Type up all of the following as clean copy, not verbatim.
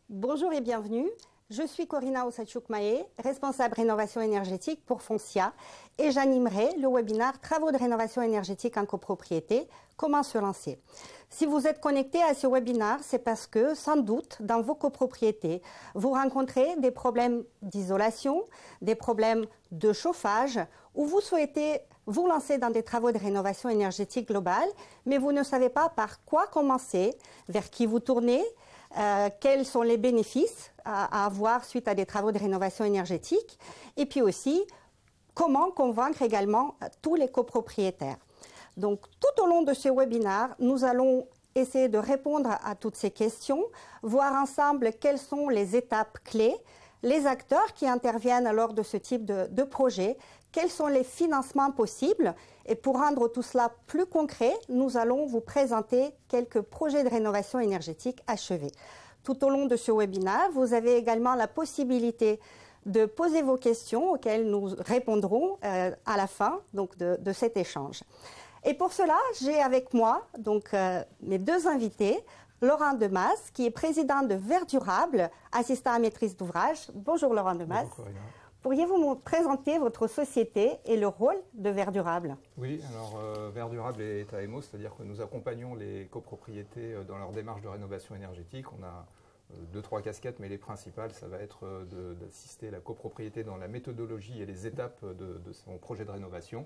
Bonjour et bienvenue. Je suis Corina Osachuk-Maé, responsable rénovation énergétique pour Foncia et j'animerai le webinaire Travaux de rénovation énergétique en copropriété, comment se lancer. Si vous êtes connecté à ce webinaire, c'est parce que, sans doute, dans vos copropriétés, vous rencontrez des problèmes d'isolation, des problèmes de chauffage, ou vous souhaitez vous lancer dans des travaux de rénovation énergétique globale, mais vous ne savez pas par quoi commencer, vers qui vous tournez, quels sont les bénéfices à avoir suite à des travaux de rénovation énergétique, et puis aussi comment convaincre également tous les copropriétaires. Donc tout au long de ce webinaire, nous allons essayer de répondre à toutes ces questions, voir ensemble quelles sont les étapes clés, les acteurs qui interviennent lors de ce type de projet, quels sont les financements possibles. Et pour rendre tout cela plus concret, nous allons vous présenter quelques projets de rénovation énergétique achevés. Tout au long de ce webinaire, vous avez également la possibilité de poser vos questions auxquelles nous répondrons à la fin donc, de cet échange. Et pour cela, j'ai avec moi donc, mes deux invités. Laurent Demas, qui est président de Verdurable, assistant à maîtrise d'ouvrage. Bonjour Laurent Demas. Bonjour Corina. Pourriez-vous nous présenter votre société et le rôle de Verdurable? Oui, alors Verdurable est AMO, c'est-à-dire que nous accompagnons les copropriétés dans leur démarche de rénovation énergétique. On a deux, trois casquettes, mais les principales, ça va être d'assister la copropriété dans la méthodologie et les étapes de son projet de rénovation.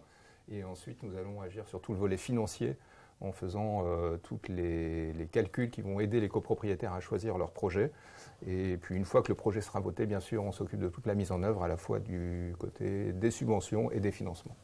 Et ensuite, nous allons agir sur tout le volet financier en faisant tous les calculs qui vont aider les copropriétaires à choisir leur projet. Et puis une fois que le projet sera voté, bien sûr, on s'occupe de toute la mise en œuvre à la fois du côté des subventions et des financements.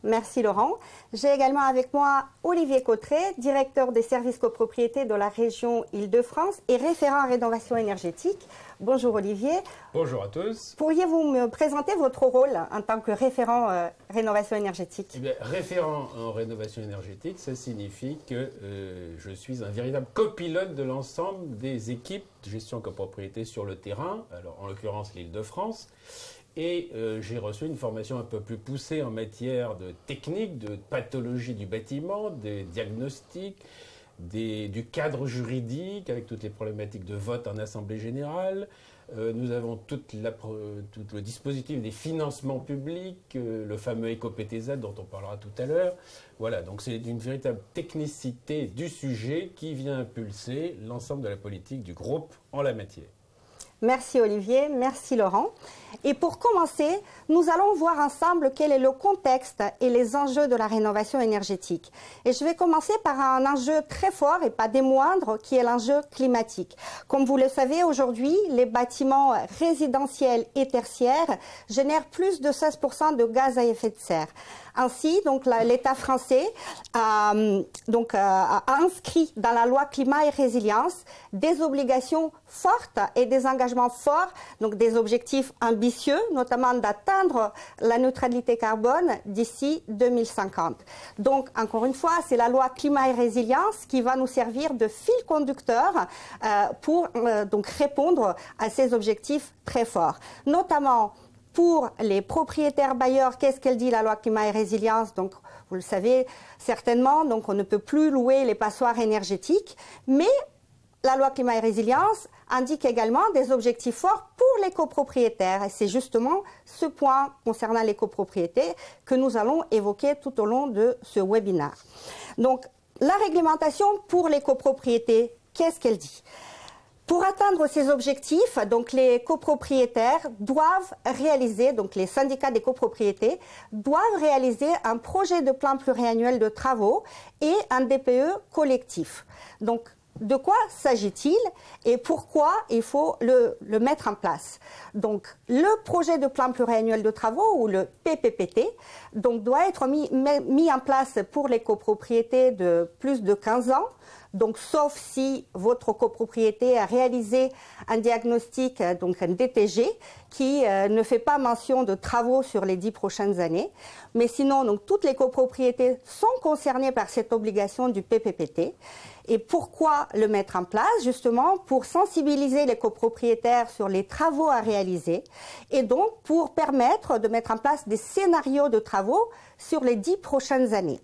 Merci Laurent. J'ai également avec moi Olivier Cotret, directeur des services copropriétés de la région Île-de-France et référent en rénovation énergétique. Bonjour Olivier. Bonjour à tous. Pourriez-vous me présenter votre rôle en tant que référent rénovation énergétique? Eh bien, référent en rénovation énergétique, ça signifie que je suis un véritable copilote de l'ensemble des équipes de gestion copropriété sur le terrain, alors en l'occurrence l'Île-de-France. Et j'ai reçu une formation un peu plus poussée en matière de technique, de pathologie du bâtiment, des diagnostics, du cadre juridique avec toutes les problématiques de vote en assemblée générale. Nous avons tout le dispositif des financements publics, le fameux éco-PTZ dont on parlera tout à l'heure. Voilà, donc c'est une véritable technicité du sujet qui vient impulser l'ensemble de la politique du groupe en la matière. Merci Olivier, merci Laurent. Et pour commencer, nous allons voir ensemble quel est le contexte et les enjeux de la rénovation énergétique. Et je vais commencer par un enjeu très fort et pas des moindres, qui est l'enjeu climatique. Comme vous le savez, aujourd'hui, les bâtiments résidentiels et tertiaires génèrent plus de 16% de gaz à effet de serre. Ainsi, donc l'État français a inscrit dans la loi climat et résilience des obligations fortes et des engagements forts, donc des objectifs ambitieux, notamment d'atteindre la neutralité carbone d'ici 2050. Donc, encore une fois, c'est la loi climat et résilience qui va nous servir de fil conducteur pour donc répondre à ces objectifs très forts, notamment pour les propriétaires bailleurs. Qu'est-ce qu'elle dit la loi climat et résilience? Donc, vous le savez certainement, donc on ne peut plus louer les passoires énergétiques, mais la loi climat et résilience indique également des objectifs forts pour les copropriétaires. Et c'est justement ce point concernant les copropriétés que nous allons évoquer tout au long de ce webinaire. Donc, la réglementation pour les copropriétés, qu'est-ce qu'elle dit? Pour atteindre ces objectifs, donc les copropriétaires doivent réaliser, donc les syndicats des copropriétés doivent réaliser un projet de plan pluriannuel de travaux et un DPE collectif. Donc, de quoi s'agit-il et pourquoi il faut le mettre en place? Donc, le projet de plan pluriannuel de travaux, ou le PPPT, donc, doit être mis en place pour les copropriétés de plus de 15 ans. Donc, sauf si votre copropriété a réalisé un diagnostic, donc un DTG, qui ne fait pas mention de travaux sur les 10 prochaines années. Mais sinon, donc, toutes les copropriétés sont concernées par cette obligation du PPPT. Et pourquoi le mettre en place? Justement, pour sensibiliser les copropriétaires sur les travaux à réaliser et donc pour permettre de mettre en place des scénarios de travaux sur les 10 prochaines années.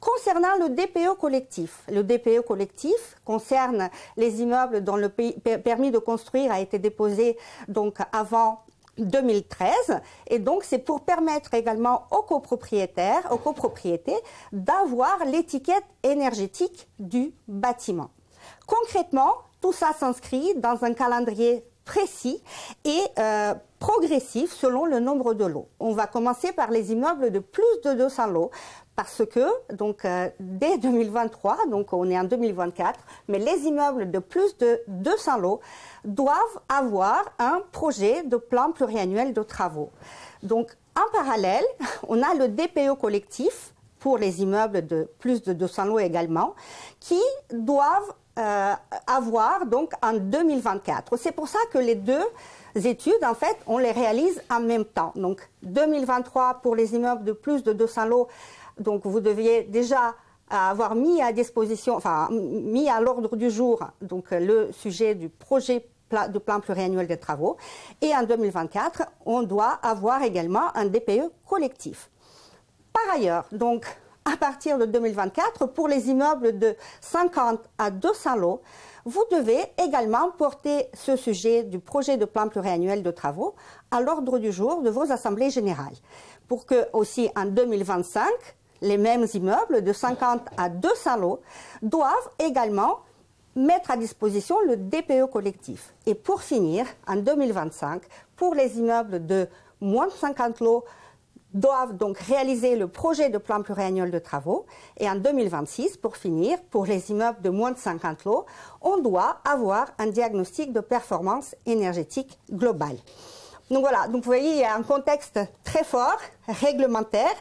Concernant le DPE collectif concerne les immeubles dont le permis de construire a été déposé donc avant 2013, et donc c'est pour permettre également aux copropriétés d'avoir l'étiquette énergétique du bâtiment. Concrètement, tout ça s'inscrit dans un calendrier précis et progressif selon le nombre de lots. On va commencer par les immeubles de plus de 200 lots parce que donc dès 2023, donc on est en 2024, mais les immeubles de plus de 200 lots doivent avoir un projet de plan pluriannuel de travaux. Donc en parallèle, on a le DPE collectif pour les immeubles de plus de 200 lots également, qui doivent avoir donc en 2024. C'est pour ça que les deux études, en fait, on les réalise en même temps. Donc 2023 pour les immeubles de plus de 200 lots, donc vous deviez déjà avoir mis à disposition, enfin mis à l'ordre du jour, donc le sujet du projet de plan pluriannuel des travaux. Et en 2024, on doit avoir également un DPE collectif. Par ailleurs, donc à partir de 2024, pour les immeubles de 50 à 200 lots, vous devez également porter ce sujet du projet de plan pluriannuel de travaux à l'ordre du jour de vos assemblées générales. Pour que aussi en 2025, les mêmes immeubles de 50 à 200 lots doivent également mettre à disposition le DPE collectif. Et pour finir, en 2025, pour les immeubles de moins de 50 lots, doivent donc réaliser le projet de plan pluriannuel de travaux. Et en 2026, pour finir, pour les immeubles de moins de 50 lots, on doit avoir un diagnostic de performance énergétique globale. Donc voilà, donc vous voyez, il y a un contexte très fort, réglementaire,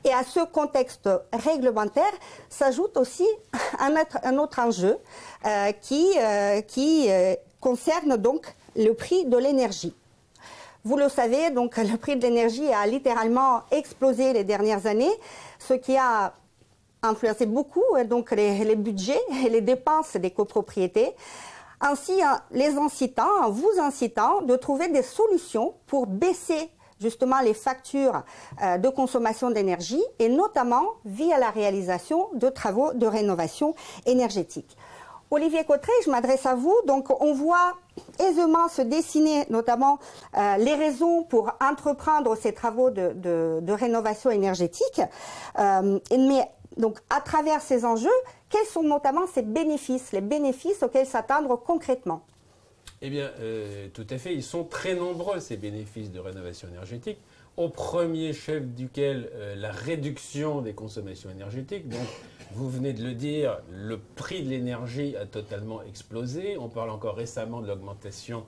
et à ce contexte réglementaire s'ajoute aussi un autre enjeu qui concerne donc le prix de l'énergie. Vous le savez, donc le prix de l'énergie a littéralement explosé les dernières années, ce qui a influencé beaucoup donc les budgets et les dépenses des copropriétés. Ainsi, vous incitant de trouver des solutions pour baisser justement les factures de consommation d'énergie et notamment via la réalisation de travaux de rénovation énergétique. Olivier Cotret, je m'adresse à vous. Donc, on voit aisément se dessiner notamment les raisons pour entreprendre ces travaux de rénovation énergétique. Mais donc, à travers ces enjeux, quels sont notamment ces bénéfices, les bénéfices auxquels s'attendre concrètement? Eh bien, tout à fait. Ils sont très nombreux, ces bénéfices de rénovation énergétique. Au premier chef duquel la réduction des consommations énergétiques. Donc, vous venez de le dire, le prix de l'énergie a totalement explosé. On parle encore récemment de l'augmentation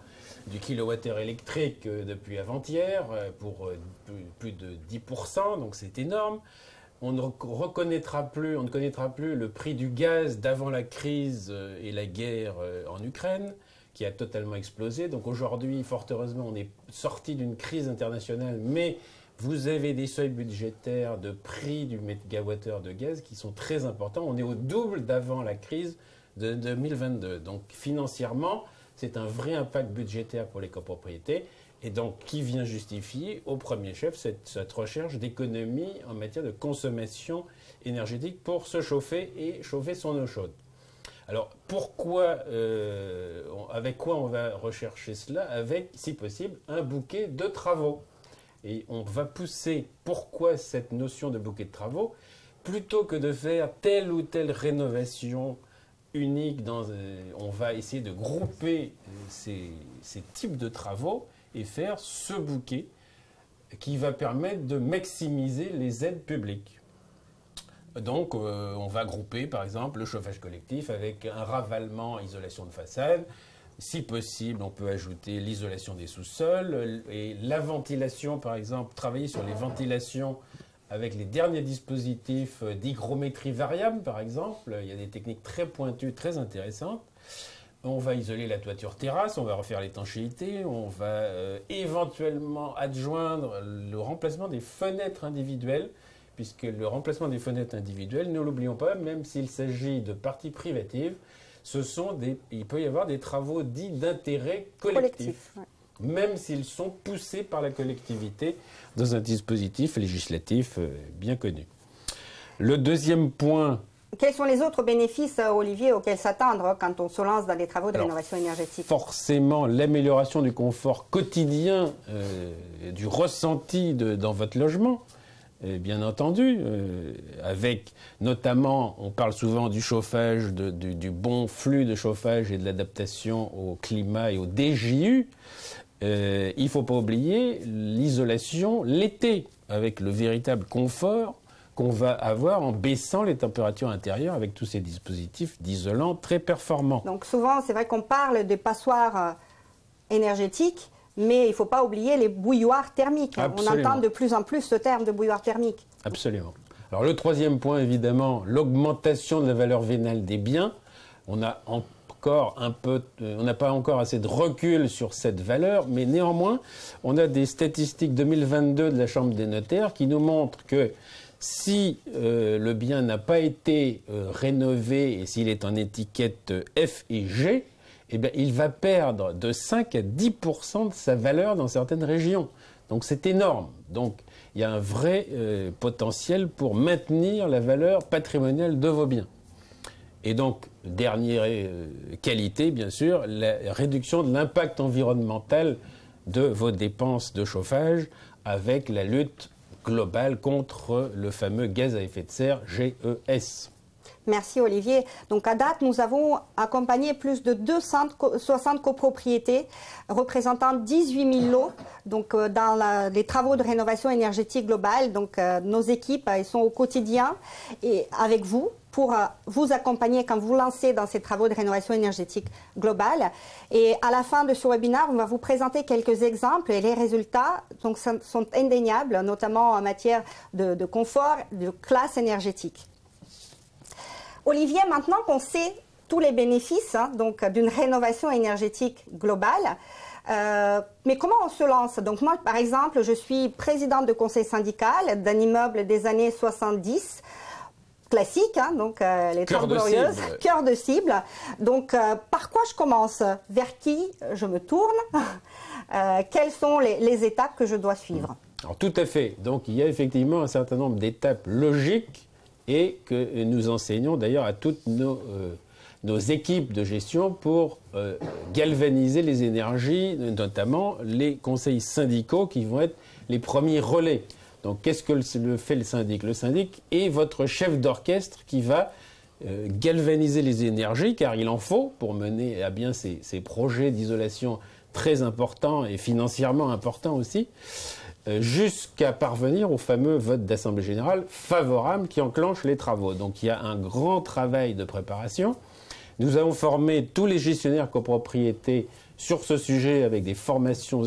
du kilowattheure électrique depuis avant-hier pour plus de 10%, donc c'est énorme. On ne connaîtra plus le prix du gaz d'avant la crise et la guerre en Ukraine, qui a totalement explosé. Donc aujourd'hui, fort heureusement, on est sorti d'une crise internationale, mais vous avez des seuils budgétaires de prix du mégawattheure de gaz qui sont très importants. On est au double d'avant la crise de 2022. Donc financièrement, c'est un vrai impact budgétaire pour les copropriétés. Et donc, qui vient justifier au premier chef cette recherche d'économie en matière de consommation énergétique pour se chauffer et chauffer son eau chaude. Alors, pourquoi, avec quoi on va rechercher cela? Avec, si possible, un bouquet de travaux. Et on va pousser pourquoi cette notion de bouquet de travaux, plutôt que de faire telle ou telle rénovation unique, on va essayer de grouper ces types de travaux et faire ce bouquet qui va permettre de maximiser les aides publiques. Donc, on va grouper, par exemple, le chauffage collectif avec un ravalement, isolation de façade. Si possible, on peut ajouter l'isolation des sous-sols et la ventilation, par exemple, travailler sur les ventilations avec les derniers dispositifs d'hygrométrie variable, par exemple. Il y a des techniques très pointues, très intéressantes. On va isoler la toiture terrasse, on va refaire l'étanchéité, on va éventuellement adjoindre le remplacement des fenêtres individuelles, puisque le remplacement des fenêtres individuelles, ne l'oublions pas, même s'il s'agit de parties privatives, il peut y avoir des travaux dits d'intérêt collectif, ouais. Même s'ils sont poussés par la collectivité dans un dispositif législatif bien connu. Le deuxième point... Quels sont les autres bénéfices, Olivier, auxquels s'attendre quand on se lance dans des travaux de rénovation énergétique? Forcément, l'amélioration du confort quotidien, du ressenti dans votre logement, bien entendu, avec notamment, on parle souvent du chauffage, du bon flux de chauffage et de l'adaptation au climat et au DJU. Il ne faut pas oublier l'isolation l'été, avec le véritable confort qu'on va avoir en baissant les températures intérieures avec tous ces dispositifs d'isolant très performants. Donc souvent, c'est vrai qu'on parle des passoires énergétiques, mais il ne faut pas oublier les bouilloires thermiques. Absolument. On entend de plus en plus ce terme de bouilloire thermique. Absolument. Alors le troisième point, évidemment, l'augmentation de la valeur vénale des biens. On n'a pas encore assez de recul sur cette valeur, mais néanmoins, on a des statistiques 2022 de la Chambre des notaires qui nous montrent que si le bien n'a pas été rénové et s'il est en étiquette F et G, eh bien, il va perdre de 5 à 10% de sa valeur dans certaines régions. Donc c'est énorme. Donc il y a un vrai potentiel pour maintenir la valeur patrimoniale de vos biens. Et donc, dernière qualité, bien sûr, la réduction de l'impact environnemental de vos dépenses de chauffage avec la lutte globale contre le fameux gaz à effet de serre, GES. Merci Olivier. Donc à date, nous avons accompagné plus de 260 copropriétés représentant 18 000 lots donc, dans les travaux de rénovation énergétique globale. Donc nos équipes elles sont au quotidien et avec vous pour vous accompagner quand vous lancez dans ces travaux de rénovation énergétique globale. Et à la fin de ce webinaire, on va vous présenter quelques exemples et les résultats donc, sont indéniables, notamment en matière de confort, de classe énergétique. Olivier, maintenant qu'on sait tous les bénéfices donc d'une rénovation énergétique globale, mais comment on se lance? Donc moi, par exemple, je suis présidente de conseil syndical d'un immeuble des années 70, classique, hein, donc les Trente Glorieuses, cœur de cible. Donc par quoi je commence? Vers qui je me tourne? Quelles sont les étapes que je dois suivre? Alors tout à fait. Donc il y a effectivement un certain nombre d'étapes logiques et que nous enseignons d'ailleurs à toutes nos équipes de gestion pour galvaniser les énergies, notamment les conseils syndicaux qui vont être les premiers relais. Donc qu'est-ce que fait le syndic? Le syndic est votre chef d'orchestre qui va galvaniser les énergies, car il en faut pour mener à bien ces projets d'isolation très importants et financièrement importants aussi, jusqu'à parvenir au fameux vote d'Assemblée générale favorable qui enclenche les travaux. Donc il y a un grand travail de préparation. Nous avons formé tous les gestionnaires copropriétés sur ce sujet avec des formations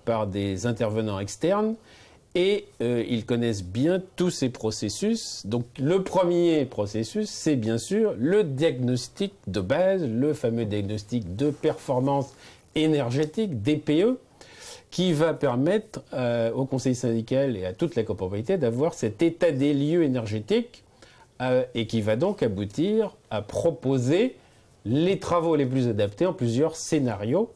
par des intervenants externes et ils connaissent bien tous ces processus. Donc le premier processus, c'est bien sûr le diagnostic de base, le fameux diagnostic de performance énergétique, DPE, qui va permettre au conseil syndical et à toute la copropriété d'avoir cet état des lieux énergétiques et qui va donc aboutir à proposer les travaux les plus adaptés en plusieurs scénarios,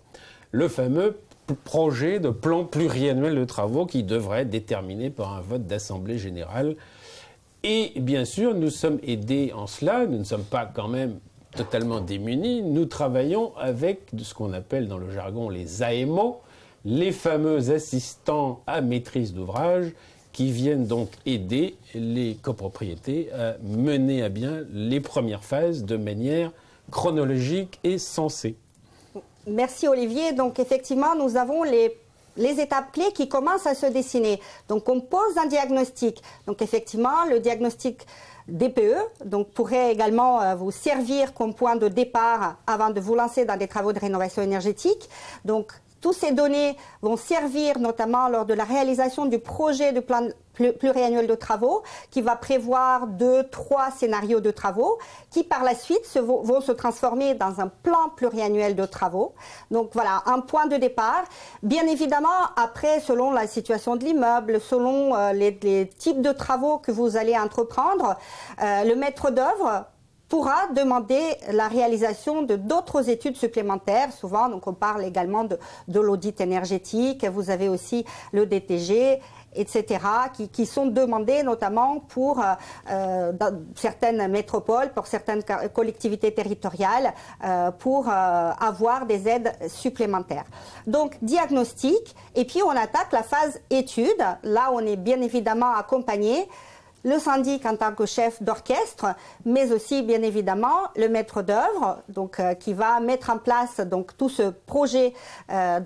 le fameux projet de plan pluriannuel de travaux qui devrait être déterminé par un vote d'Assemblée générale. Et bien sûr, nous sommes aidés en cela, nous ne sommes pas quand même totalement démunis, nous travaillons avec ce qu'on appelle dans le jargon les AMO, les fameux assistants à maîtrise d'ouvrage qui viennent donc aider les copropriétés à mener à bien les premières phases de manière chronologique et sensée. Merci Olivier. Donc effectivement, nous avons les étapes clés qui commencent à se dessiner. Donc on pose un diagnostic. Donc effectivement, le diagnostic DPE donc, pourrait également vous servir comme point de départ avant de vous lancer dans des travaux de rénovation énergétique. Donc toutes ces données vont servir notamment lors de la réalisation du projet de plan pluriannuel de travaux qui va prévoir 2-3 scénarios de travaux qui par la suite vont se transformer dans un plan pluriannuel de travaux. Donc voilà, un point de départ. Bien évidemment, après, selon la situation de l'immeuble, selon les types de travaux que vous allez entreprendre, le maître d'œuvre pourra demander la réalisation de d'autres études supplémentaires. Souvent, donc on parle également de l'audit énergétique. Vous avez aussi le DTG etc., qui sont demandés notamment pour dans certaines métropoles, pour certaines collectivités territoriales, pour avoir des aides supplémentaires. Donc, diagnostic, et puis on attaque la phase étude. Là, on est bien évidemment accompagné. Le syndic en tant que chef d'orchestre, mais aussi bien évidemment le maître d'œuvre, donc qui va mettre en place donc tout ce projet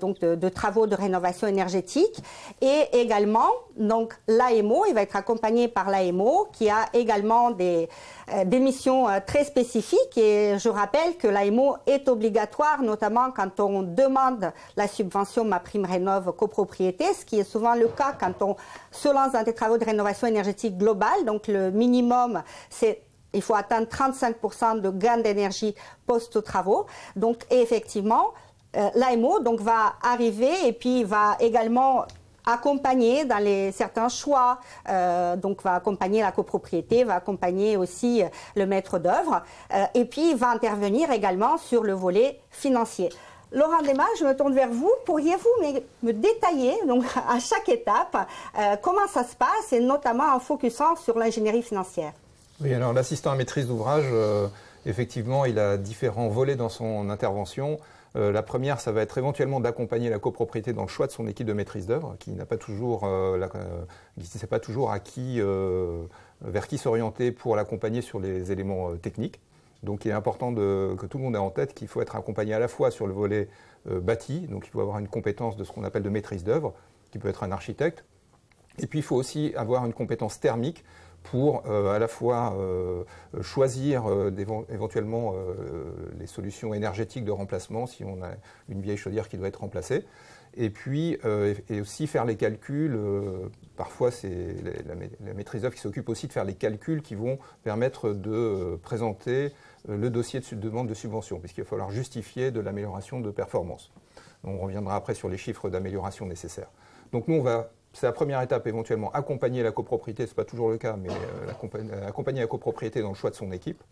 donc de travaux de rénovation énergétique, et également donc l'AMO, il va être accompagné par l'AMO qui a également des missions très spécifiques, et je rappelle que l'AMO est obligatoire notamment quand on demande la subvention MaPrimeRénov' copropriété, ce qui est souvent le cas quand on se lance dans des travaux de rénovation énergétique globale. Donc le minimum, c'est il faut atteindre 35% de gain d'énergie post-travaux. Donc effectivement, l'AMO donc va arriver et puis va également accompagner dans certains choix, donc va accompagner la copropriété, va accompagner aussi le maître d'œuvre, et puis va intervenir également sur le volet financier. Laurent Desmas, je me tourne vers vous. Pourriez-vous me détailler, donc, à chaque étape, comment ça se passe, et notamment en focusant sur l'ingénierie financière? Oui, alors l'assistant à maîtrise d'ouvrage, effectivement, il a différents volets dans son intervention. La première, ça va être éventuellement d'accompagner la copropriété dans le choix de son équipe de maîtrise d'œuvre, qui n'a pas toujours, qui ne sait pas toujours vers qui s'orienter pour l'accompagner sur les éléments techniques. Donc il est important que tout le monde ait en tête qu'il faut être accompagné à la fois sur le volet bâti, donc il faut avoir une compétence de ce qu'on appelle de maîtrise d'œuvre, qui peut être un architecte, et puis il faut aussi avoir une compétence thermique pour à la fois choisir éventuellement les solutions énergétiques de remplacement si on a une vieille chaudière qui doit être remplacée, et puis et aussi faire les calculs. Parfois c'est la maîtrise d'œuvre qui s'occupe aussi de faire les calculs qui vont permettre de présenter le dossier de demande de subvention, puisqu'il va falloir justifier de l'amélioration de performance. On reviendra après sur les chiffres d'amélioration nécessaires. Donc nous, c'est la première étape, éventuellement accompagner la copropriété, ce n'est pas toujours le cas, mais accompagner la copropriété dans le choix de son équipe.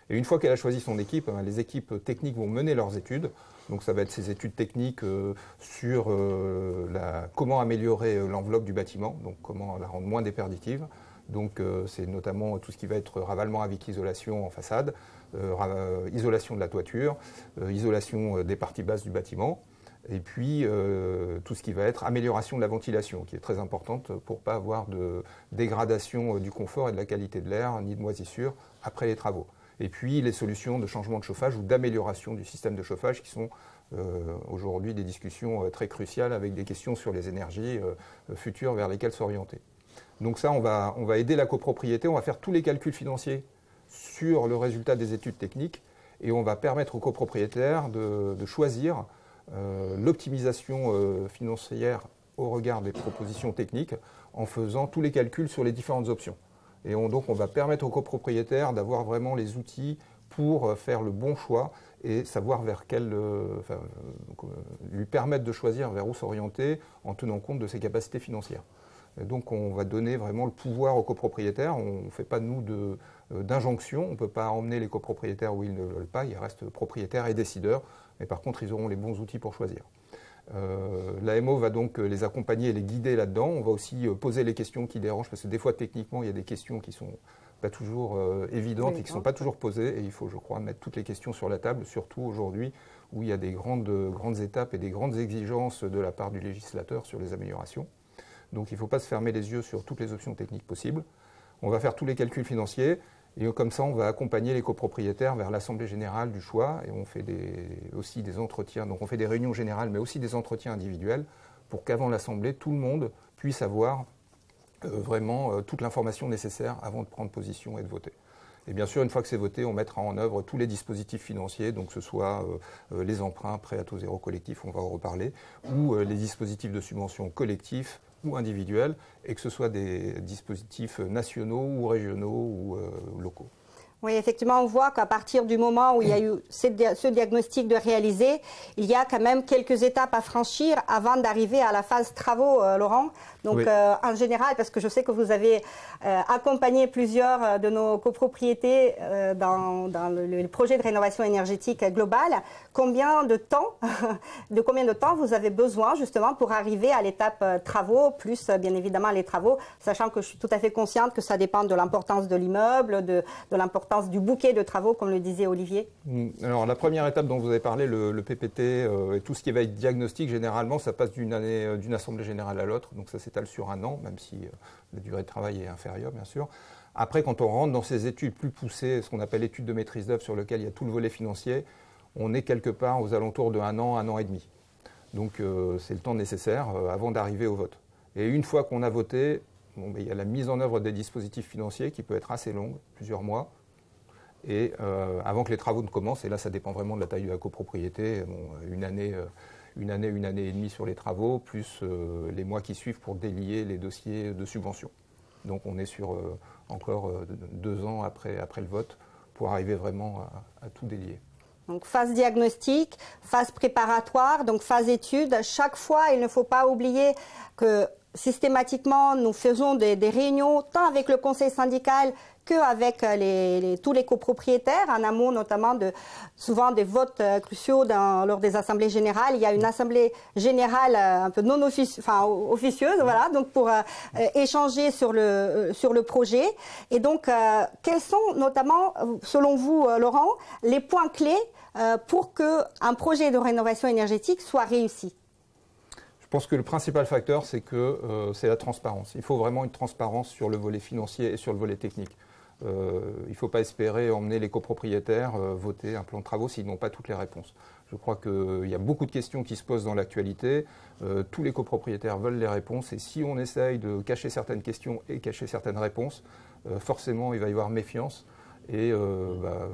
Et une fois qu'elle a choisi son équipe, les équipes techniques vont mener leurs études. Donc ça va être ces études techniques sur comment améliorer l'enveloppe du bâtiment, donc comment la rendre moins déperditive. Donc c'est notamment tout ce qui va être ravalement avec isolation en façade, isolation de la toiture, isolation des parties basses du bâtiment, et puis tout ce qui va être amélioration de la ventilation, qui est très importante pour ne pas avoir de dégradation du confort et de la qualité de l'air, ni de moisissure après les travaux. Et puis les solutions de changement de chauffage ou d'amélioration du système de chauffage, qui sont aujourd'hui des discussions très cruciales, avec des questions sur les énergies futures vers lesquelles s'orienter. Donc ça, on va aider la copropriété, on va faire tous les calculs financiers sur le résultat des études techniques, et on va permettre aux copropriétaires de choisir l'optimisation financière au regard des propositions techniques en faisant tous les calculs sur les différentes options. Et donc on va permettre aux copropriétaires d'avoir vraiment les outils pour faire le bon choix et savoir lui permettre de choisir vers où s'orienter en tenant compte de ses capacités financières. Et donc on va donner vraiment le pouvoir aux copropriétaires. On ne fait pas, nous, d'injonction. On ne peut pas emmener les copropriétaires où ils ne veulent pas. Ils restent propriétaires et décideurs. Mais par contre, ils auront les bons outils pour choisir. L'AMO va donc les accompagner et les guider là-dedans. On va aussi poser les questions qui dérangent, parce que des fois, techniquement, il y a des questions qui ne sont pas toujours évidentes et qui ne sont pas toujours posées. Et il faut, je crois, mettre toutes les questions sur la table, surtout aujourd'hui où il y a des grandes étapes et des grandes exigences de la part du législateur sur les améliorations. Donc il ne faut pas se fermer les yeux sur toutes les options techniques possibles. On va faire tous les calculs financiers, et comme ça, on va accompagner les copropriétaires vers l'assemblée générale du choix, et on fait aussi des entretiens. Donc on fait des réunions générales, mais aussi des entretiens individuels, pour qu'avant l'assemblée, tout le monde puisse avoir vraiment toute l'information nécessaire avant de prendre position et de voter. Et bien sûr, une fois que c'est voté, on mettra en œuvre tous les dispositifs financiers, donc que ce soit les emprunts, prêts à taux zéro collectif, on va en reparler, ou les dispositifs de subvention collectifs ou individuels, et que ce soit des dispositifs nationaux ou régionaux ou locaux. Oui, effectivement, on voit qu'à partir du moment où il y a eu ce diagnostic de réaliser, il y a quand même quelques étapes à franchir avant d'arriver à la phase travaux, Laurent. Donc, oui. En général, parce que je sais que vous avez accompagné plusieurs de nos copropriétés dans le projet de rénovation énergétique globale, combien de temps vous avez besoin justement pour arriver à l'étape travaux, plus bien évidemment les travaux, sachant que je suis tout à fait consciente que ça dépend de l'importance de l'immeuble, de l'importance du bouquet de travaux, comme le disait Olivier? Alors, la première étape dont vous avez parlé, le PPT, et tout ce qui va être diagnostic, généralement, ça passe d'une assemblée générale à l'autre. Donc, ça s'étale sur un an, même si la durée de travail est inférieure, bien sûr. Après, quand on rentre dans ces études plus poussées, ce qu'on appelle études de maîtrise d'œuvre, sur lequel il y a tout le volet financier, on est quelque part aux alentours de un an et demi. Donc, c'est le temps nécessaire avant d'arriver au vote. Et une fois qu'on a voté, il y a la mise en œuvre des dispositifs financiers qui peut être assez longue, plusieurs mois. Et avant que les travaux ne commencent, et là ça dépend vraiment de la taille de la copropriété, une année et demie sur les travaux, plus les mois qui suivent pour délier les dossiers de subvention. Donc on est sur encore 2 ans après le vote pour arriver vraiment à tout délier. Donc phase diagnostic, phase préparatoire, donc phase étude. Chaque fois, il ne faut pas oublier que systématiquement, nous faisons des réunions tant avec le conseil syndical qu'avec tous les copropriétaires, en amont notamment souvent des votes cruciaux lors des assemblées générales. Il y a une assemblée générale un peu non officieuse, voilà, donc pour échanger sur le projet. Et donc, quels sont notamment, selon vous, Laurent, les points clés pour qu'un projet de rénovation énergétique soit réussi? Je pense que le principal facteur, c'est la transparence. Il faut vraiment une transparence sur le volet financier et sur le volet technique. Il ne faut pas espérer emmener les copropriétaires voter un plan de travaux s'ils n'ont pas toutes les réponses. Je crois qu'il y a beaucoup de questions qui se posent dans l'actualité. Tous les copropriétaires veulent les réponses et si on essaye de cacher certaines questions et cacher certaines réponses, forcément il va y avoir méfiance. Et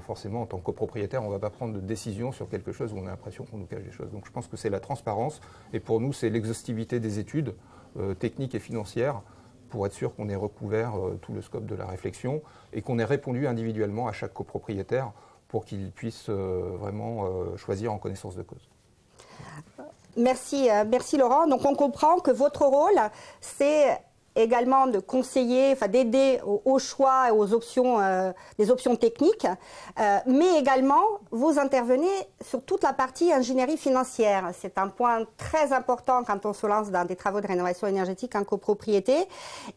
forcément, en tant que copropriétaire, on ne va pas prendre de décision sur quelque chose où on a l'impression qu'on nous cache des choses. Donc je pense que c'est la transparence et pour nous, c'est l'exhaustivité des études techniques et financières pour être sûr qu'on ait recouvert tout le scope de la réflexion et qu'on ait répondu individuellement à chaque copropriétaire pour qu'il puisse vraiment choisir en connaissance de cause. Merci Laurent. Donc on comprend que votre rôle, c'est également de conseiller, d'aider au choix et aux options, des options techniques, mais également vous intervenez sur toute la partie ingénierie financière. C'est un point très important quand on se lance dans des travaux de rénovation énergétique en copropriété.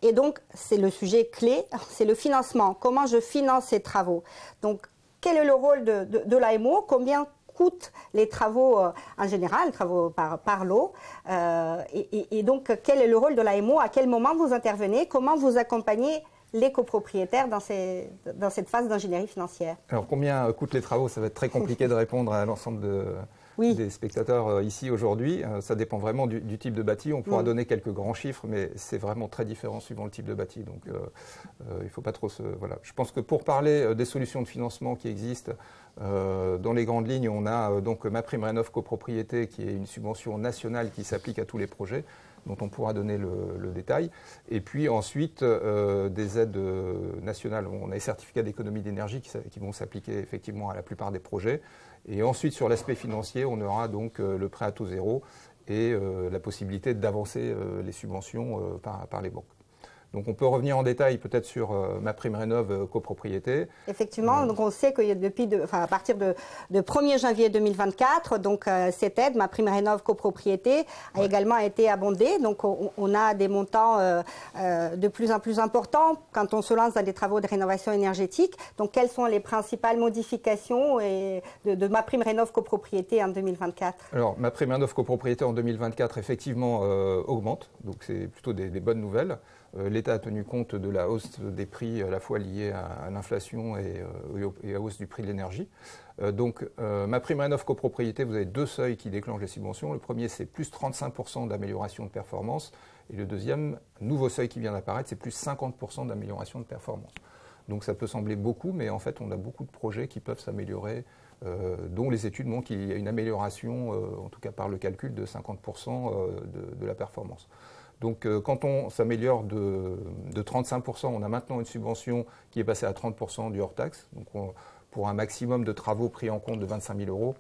Et donc, c'est le sujet clé, c'est le financement. Comment je finance ces travaux? Donc, quel est le rôle de l'AMO? Combien coûtent les travaux en général, les travaux par lot, et donc quel est le rôle de l'AMO, à quel moment vous intervenez, comment vous accompagnez les copropriétaires dans cette phase d'ingénierie financière? Alors combien coûtent les travaux? Ça va être très compliqué de répondre à l'ensemble des spectateurs ici aujourd'hui. Ça dépend vraiment du type de bâti. On pourra donner quelques grands chiffres, mais c'est vraiment très différent suivant le type de bâti. Donc il ne faut pas trop se... Voilà. Je pense que pour parler des solutions de financement qui existent, dans les grandes lignes, on a donc MaPrimeRénov' copropriété, qui est une subvention nationale qui s'applique à tous les projets, dont on pourra donner le détail. Et puis ensuite, des aides nationales. On a les certificats d'économie d'énergie qui vont s'appliquer effectivement à la plupart des projets. Et ensuite, sur l'aspect financier, on aura donc le prêt à taux zéro et la possibilité d'avancer les subventions par les banques. Donc on peut revenir en détail peut-être sur MaPrimeRénov' copropriété. Effectivement, donc on sait que à partir de 1er janvier 2024, donc cette aide, MaPrimeRénov' copropriété, a également été abondée. Donc on a des montants de plus en plus importants quand on se lance dans des travaux de rénovation énergétique. Donc quelles sont les principales modifications de MaPrimeRénov' copropriété en 2024? Alors MaPrimeRénov' copropriété en 2024 effectivement augmente, donc c'est plutôt des bonnes nouvelles. L'État a tenu compte de la hausse des prix à la fois liée à l'inflation et à la hausse du prix de l'énergie. Donc, MaPrimeRénov' copropriété, vous avez 2 seuils qui déclenchent les subventions. Le premier, c'est plus 35% d'amélioration de performance. Et le deuxième, nouveau seuil qui vient d'apparaître, c'est plus 50% d'amélioration de performance. Donc ça peut sembler beaucoup, mais en fait, on a beaucoup de projets qui peuvent s'améliorer, dont les études montrent qu'il y a une amélioration, en tout cas par le calcul, de 50% de la performance. Donc quand on s'améliore de 35%, on a maintenant une subvention qui est passée à 30% du hors-taxe. Donc pour un maximum de travaux pris en compte de 25 000 euros,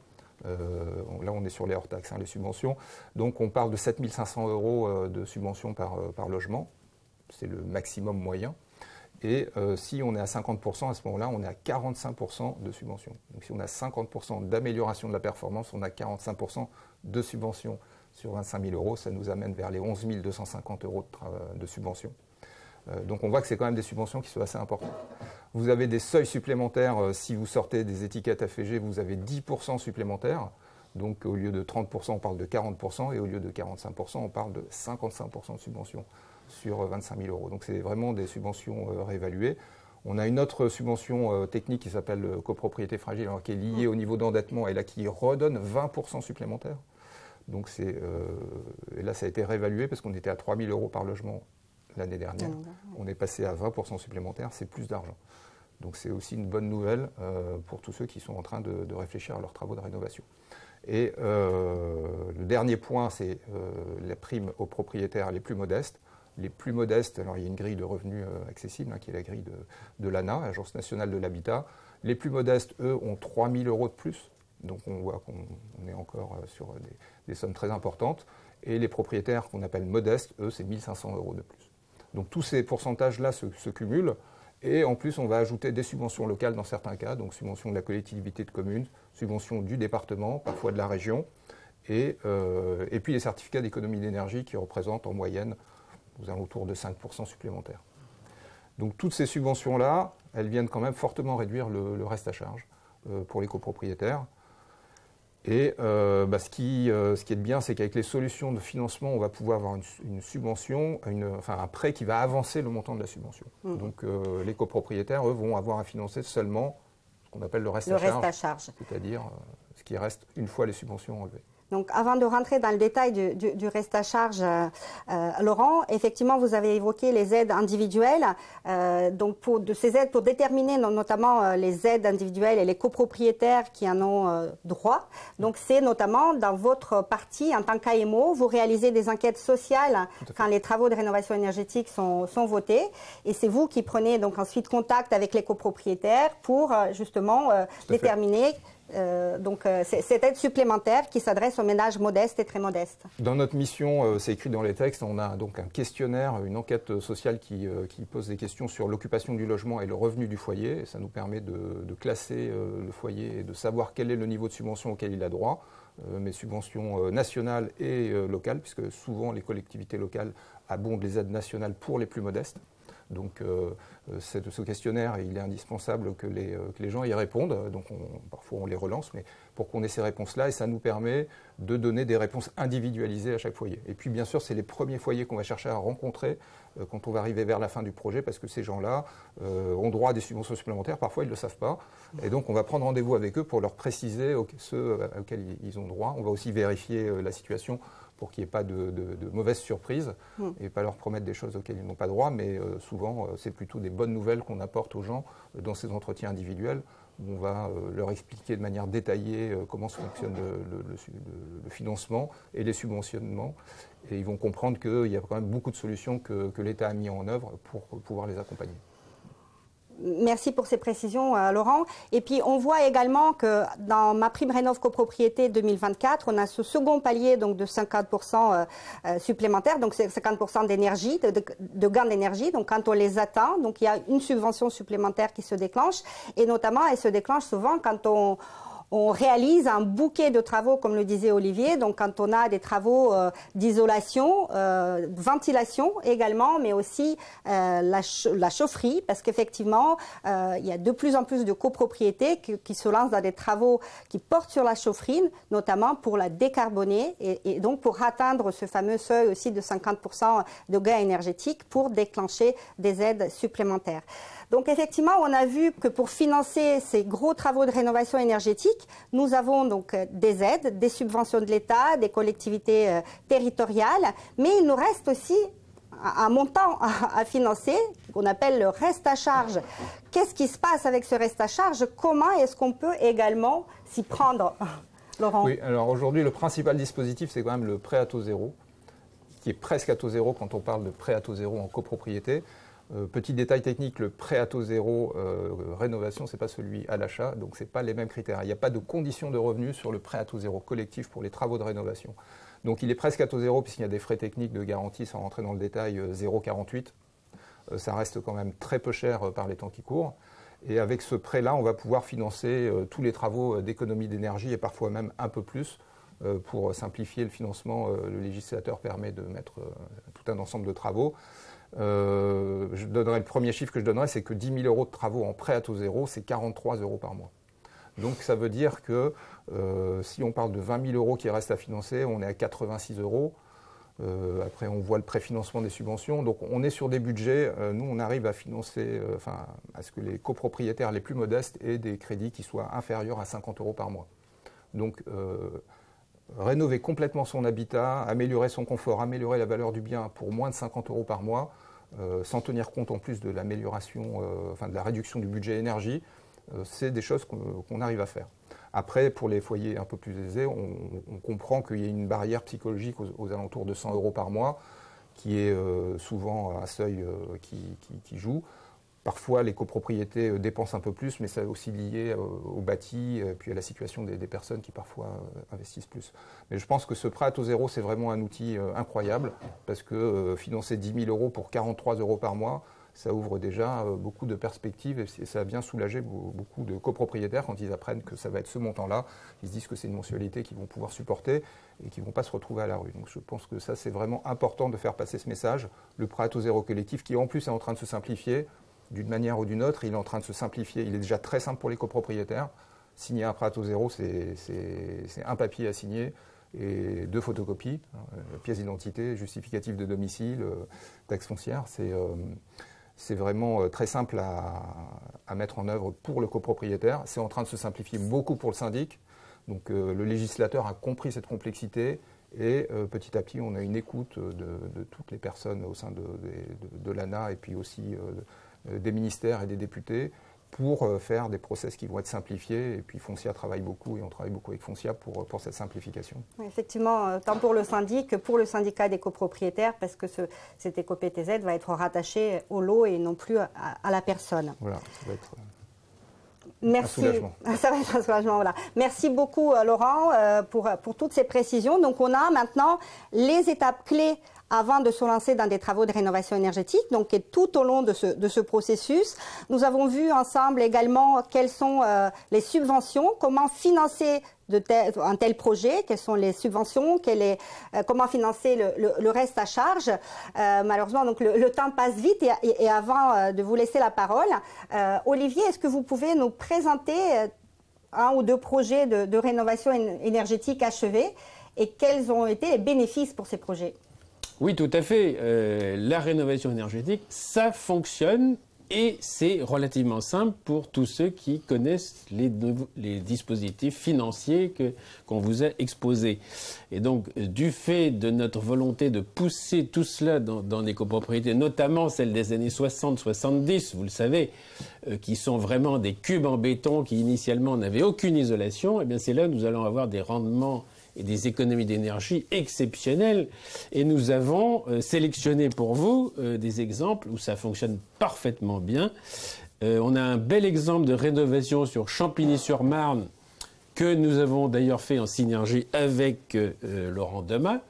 là on est sur les hors-taxes, hein, les subventions. Donc on parle de 7 500 euros de subvention par logement. C'est le maximum moyen. Et si on est à 50%, à ce moment-là, on est à 45% de subvention. Donc si on a 50% d'amélioration de la performance, on a 45% de subvention sur 25 000 euros. Ça nous amène vers les 11 250 euros de subvention. Donc on voit que c'est quand même des subventions qui sont assez importantes. Vous avez des seuils supplémentaires. Si vous sortez des étiquettes AFG, vous avez 10% supplémentaires. Donc au lieu de 30%, on parle de 40%. Et au lieu de 45%, on parle de 55% de subvention sur 25 000 euros. Donc c'est vraiment des subventions réévaluées. On a une autre subvention technique qui s'appelle copropriété fragile, alors, qui est liée au niveau d'endettement et là qui redonne 20% supplémentaires. Donc et là ça a été réévalué parce qu'on était à 3 000 euros par logement l'année dernière. On est passé à 20% supplémentaires, c'est plus d'argent. Donc c'est aussi une bonne nouvelle pour tous ceux qui sont en train de réfléchir à leurs travaux de rénovation. Et le dernier point, c'est la prime aux propriétaires les plus modestes. Les plus modestes, alors il y a une grille de revenus accessible, hein, qui est la grille de l'ANA, Agence nationale de l'habitat. Les plus modestes, eux, ont 3 000 euros de plus. Donc on voit qu'on est encore sur des sommes très importantes. Et les propriétaires qu'on appelle modestes, eux, c'est 1 500 euros de plus. Donc tous ces pourcentages-là se cumulent. Et en plus, on va ajouter des subventions locales dans certains cas, donc subventions de la collectivité de communes, subventions du département, parfois de la région, et puis les certificats d'économie d'énergie qui représentent en moyenne aux alentours de 5% supplémentaires. Donc toutes ces subventions-là, elles viennent quand même fortement réduire le reste à charge pour les copropriétaires. Et ce qui est bien, c'est qu'avec les solutions de financement, on va pouvoir avoir une subvention, un prêt qui va avancer le montant de la subvention. Donc les copropriétaires, eux, vont avoir à financer seulement ce qu'on appelle le reste à charge. C'est-à-dire ce qui reste une fois les subventions enlevées. Donc, avant de rentrer dans le détail du reste à charge, Laurent, effectivement, vous avez évoqué les aides individuelles. Donc, de ces aides, pour déterminer notamment les aides individuelles et les copropriétaires qui en ont droit. Donc, c'est notamment dans votre partie, en tant qu'AMO, vous réalisez des enquêtes sociales quand les travaux de rénovation énergétique sont votés. Et c'est vous qui prenez donc ensuite contact avec les copropriétaires pour justement déterminer cette aide supplémentaire qui s'adresse aux ménages modestes et très modestes. Dans notre mission, c'est écrit dans les textes, on a donc un questionnaire, une enquête sociale qui pose des questions sur l'occupation du logement et le revenu du foyer. Et ça nous permet de classer le foyer et de savoir quel est le niveau de subvention auquel il a droit, mes subventions nationales et locales, puisque souvent les collectivités locales abondent les aides nationales pour les plus modestes. Donc ce questionnaire, il est indispensable que les gens y répondent. Donc parfois on les relance, mais pour qu'on ait ces réponses-là, et ça nous permet de donner des réponses individualisées à chaque foyer. Et puis bien sûr, c'est les premiers foyers qu'on va chercher à rencontrer quand on va arriver vers la fin du projet, parce que ces gens-là ont droit à des subventions supplémentaires. Parfois, ils ne le savent pas. Et donc on va prendre rendez-vous avec eux pour leur préciser ceux auxquels ils ont droit. On va aussi vérifier la situation pour qu'il n'y ait pas de mauvaises surprises et pas leur promettre des choses auxquelles ils n'ont pas droit, mais souvent c'est plutôt des bonnes nouvelles qu'on apporte aux gens dans ces entretiens individuels où on va leur expliquer de manière détaillée comment fonctionne le financement et les subventionnements, et ils vont comprendre qu'il y a quand même beaucoup de solutions que l'État a mis en œuvre pour pouvoir les accompagner. Merci pour ces précisions, Laurent. Et puis, on voit également que dans MaPrimeRénov' copropriété 2024, on a ce second palier donc, de 50% supplémentaires, donc c'est 50% d'énergie, de gain d'énergie. Donc, quand on les atteint, donc il y a une subvention supplémentaire qui se déclenche. Et notamment, elle se déclenche souvent quand on réalise un bouquet de travaux, comme le disait Olivier, donc quand on a des travaux d'isolation, ventilation également, mais aussi la chaufferie, parce qu'effectivement, il y a de plus en plus de copropriétés qui se lancent dans des travaux qui portent sur la chaufferie, notamment pour la décarboner et donc pour atteindre ce fameux seuil aussi de 50% de gain énergétique pour déclencher des aides supplémentaires. Donc effectivement, on a vu que pour financer ces gros travaux de rénovation énergétique, nous avons donc des aides, des subventions de l'État, des collectivités territoriales, mais il nous reste aussi un montant à financer, qu'on appelle le reste à charge. Qu'est-ce qui se passe avec ce reste à charge? Comment est-ce qu'on peut également s'y prendre, Laurent? Oui, alors aujourd'hui, le principal dispositif, c'est quand même le prêt à taux zéro, qui est presque à taux zéro quand on parle de prêt à taux zéro en copropriété. Petit détail technique, le prêt à taux zéro rénovation, ce n'est pas celui à l'achat, donc ce n'est pas les mêmes critères. Il n'y a pas de condition de revenu sur le prêt à taux zéro collectif pour les travaux de rénovation. Donc il est presque à taux zéro puisqu'il y a des frais techniques de garantie, sans rentrer dans le détail, 0,48. Ça reste quand même très peu cher par les temps qui courent. Et avec ce prêt-là, on va pouvoir financer tous les travaux d'économie d'énergie et parfois même un peu plus. Pour simplifier le financement, le législateur permet de mettre tout un ensemble de travaux. Le premier chiffre que je donnerai, c'est que 10 000 euros de travaux en prêt à taux zéro, c'est 43 euros par mois. Donc ça veut dire que si on parle de 20 000 euros qui restent à financer, on est à 86 euros. Après, on voit le préfinancement des subventions. Donc on est sur des budgets, nous on arrive à financer, à ce que les copropriétaires les plus modestes aient des crédits qui soient inférieurs à 50 euros par mois. Donc rénover complètement son habitat, améliorer son confort, améliorer la valeur du bien pour moins de 50 euros par mois, sans tenir compte en plus de l'amélioration, de la réduction du budget énergie, c'est des choses qu'on arrive à faire. Après, pour les foyers un peu plus aisés, on comprend qu'il y a une barrière psychologique aux alentours de 100 euros par mois, qui est souvent un seuil qui joue. Parfois, les copropriétés dépensent un peu plus, mais c'est aussi lié au bâti, puis à la situation des personnes qui parfois investissent plus. Mais je pense que ce prêt à taux zéro, c'est vraiment un outil incroyable, parce que financer 10 000 euros pour 43 euros par mois, ça ouvre déjà beaucoup de perspectives et ça a bien soulagé beaucoup de copropriétaires quand ils apprennent que ça va être ce montant-là. Ils se disent que c'est une mensualité qu'ils vont pouvoir supporter et qu'ils ne vont pas se retrouver à la rue. Donc je pense que ça, c'est vraiment important de faire passer ce message. Le prêt à taux zéro collectif, qui en plus est en train de se simplifier, d'une manière ou d'une autre, il est en train de se simplifier. Il est déjà très simple pour les copropriétaires. Signer un prêt à taux zéro, c'est un papier à signer et 2 photocopies, pièce d'identité, justificatif de domicile, taxe foncière. C'est vraiment très simple à mettre en œuvre pour le copropriétaire. C'est en train de se simplifier beaucoup pour le syndic. Donc le législateur a compris cette complexité et petit à petit, on a une écoute de toutes les personnes au sein de l'ANA et puis aussi des ministères et des députés pour faire des process qui vont être simplifiés. Et puis Foncia travaille beaucoup et on travaille beaucoup avec Foncia pour cette simplification. Oui, effectivement, tant pour le syndic que pour le syndicat des copropriétaires, parce que cet éco-PTZ va être rattaché au lot et non plus à la personne. Voilà, ça va être un soulagement. Ça va être un soulagement, voilà. Merci beaucoup Laurent pour toutes ces précisions. Donc on a maintenant les étapes clés avant de se lancer dans des travaux de rénovation énergétique, donc et tout au long de ce processus. Nous avons vu ensemble également quelles sont les subventions, comment financer un tel projet, quelles sont les subventions, comment financer le reste à charge. Malheureusement, donc le temps passe vite et avant de vous laisser la parole, Olivier, est-ce que vous pouvez nous présenter un ou deux projets de rénovation énergétique achevés et quels ont été les bénéfices pour ces projets ? Oui, tout à fait. La rénovation énergétique, ça fonctionne et c'est relativement simple pour tous ceux qui connaissent les dispositifs financiers qu'on vous a exposés. Et donc, du fait de notre volonté de pousser tout cela dans des copropriétés, notamment celles des années 60-70, vous le savez, qui sont vraiment des cubes en béton qui initialement n'avaient aucune isolation, eh bien c'est là que nous allons avoir des rendements et des économies d'énergie exceptionnelles. Et nous avons sélectionné pour vous des exemples où ça fonctionne parfaitement bien. On a un bel exemple de rénovation sur Champigny-sur-Marne que nous avons d'ailleurs fait en synergie avec Laurent Demas.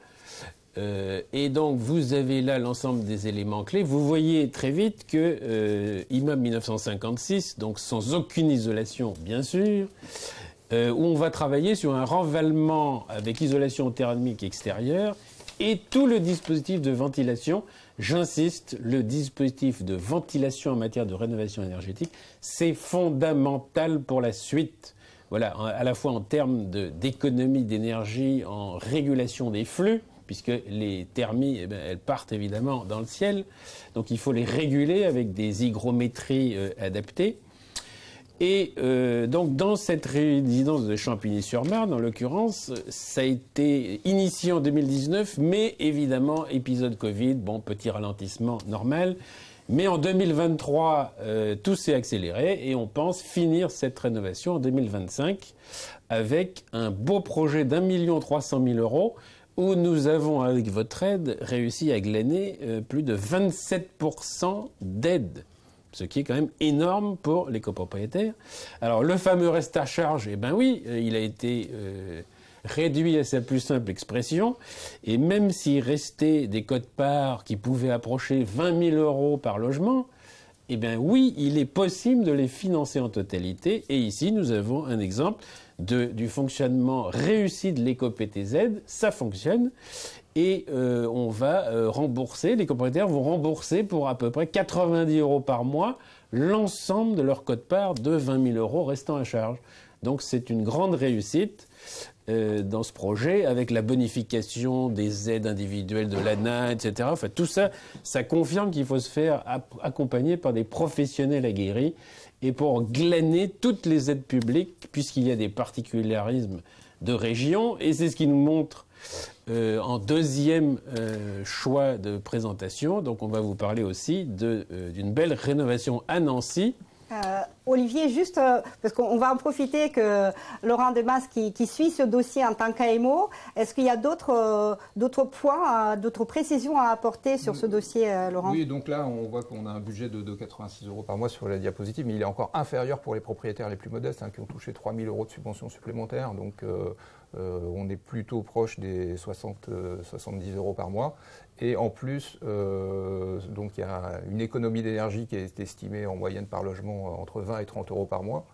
Et donc vous avez là l'ensemble des éléments clés. Vous voyez très vite que immeuble 1956, donc sans aucune isolation bien sûr, où on va travailler sur un renvalement avec isolation thermique extérieure et tout le dispositif de ventilation. J'insiste, le dispositif de ventilation en matière de rénovation énergétique, c'est fondamental pour la suite. Voilà, à la fois en termes d'économie d'énergie, en régulation des flux, puisque les thermies, eh bien, elles partent évidemment dans le ciel. Donc il faut les réguler avec des hygrométries adaptées. Et donc dans cette résidence de Champigny-sur-Marne, en l'occurrence, ça a été initié en 2019, mais évidemment, épisode Covid, bon, petit ralentissement normal. Mais en 2023, tout s'est accéléré et on pense finir cette rénovation en 2025 avec un beau projet d'1 300 000 € où nous avons, avec votre aide, réussi à glaner plus de 27% d'aide, ce qui est quand même énorme pour les copropriétaires. Alors, le fameux reste à charge, eh bien oui, il a été réduit à sa plus simple expression, et même s'il restait des quotes-parts qui pouvaient approcher 20 000 euros par logement, eh bien oui, il est possible de les financer en totalité, et ici, nous avons un exemple du fonctionnement réussi de l'éco-PTZ, ça fonctionne, et on va rembourser, les copropriétaires vont rembourser pour à peu près 90 euros par mois l'ensemble de leur quote-part de 20 000 euros restant à charge. Donc c'est une grande réussite dans ce projet, avec la bonification des aides individuelles de l'ANA, etc. Enfin, tout ça, ça confirme qu'il faut se faire accompagner par des professionnels aguerris et pour glaner toutes les aides publiques, puisqu'il y a des particularismes de région, et c'est ce qui nous montre en deuxième choix de présentation. Donc on va vous parler aussi d'une belle rénovation à Nancy. Olivier, juste parce qu'on va en profiter que Laurent Demas qui suit ce dossier en tant qu'AMO, est-ce qu'il y a d'autres points, d'autres précisions à apporter sur ce dossier, Laurent? Oui, donc là, on voit qu'on a un budget de 86 euros par mois sur la diapositive, mais il est encore inférieur pour les propriétaires les plus modestes, qui ont touché 3 000 euros de subventions supplémentaires. Donc, on est plutôt proche des 70 euros par mois. Et en plus, donc il y a une économie d'énergie qui est estimée en moyenne par logement entre 20 et 30 euros par mois.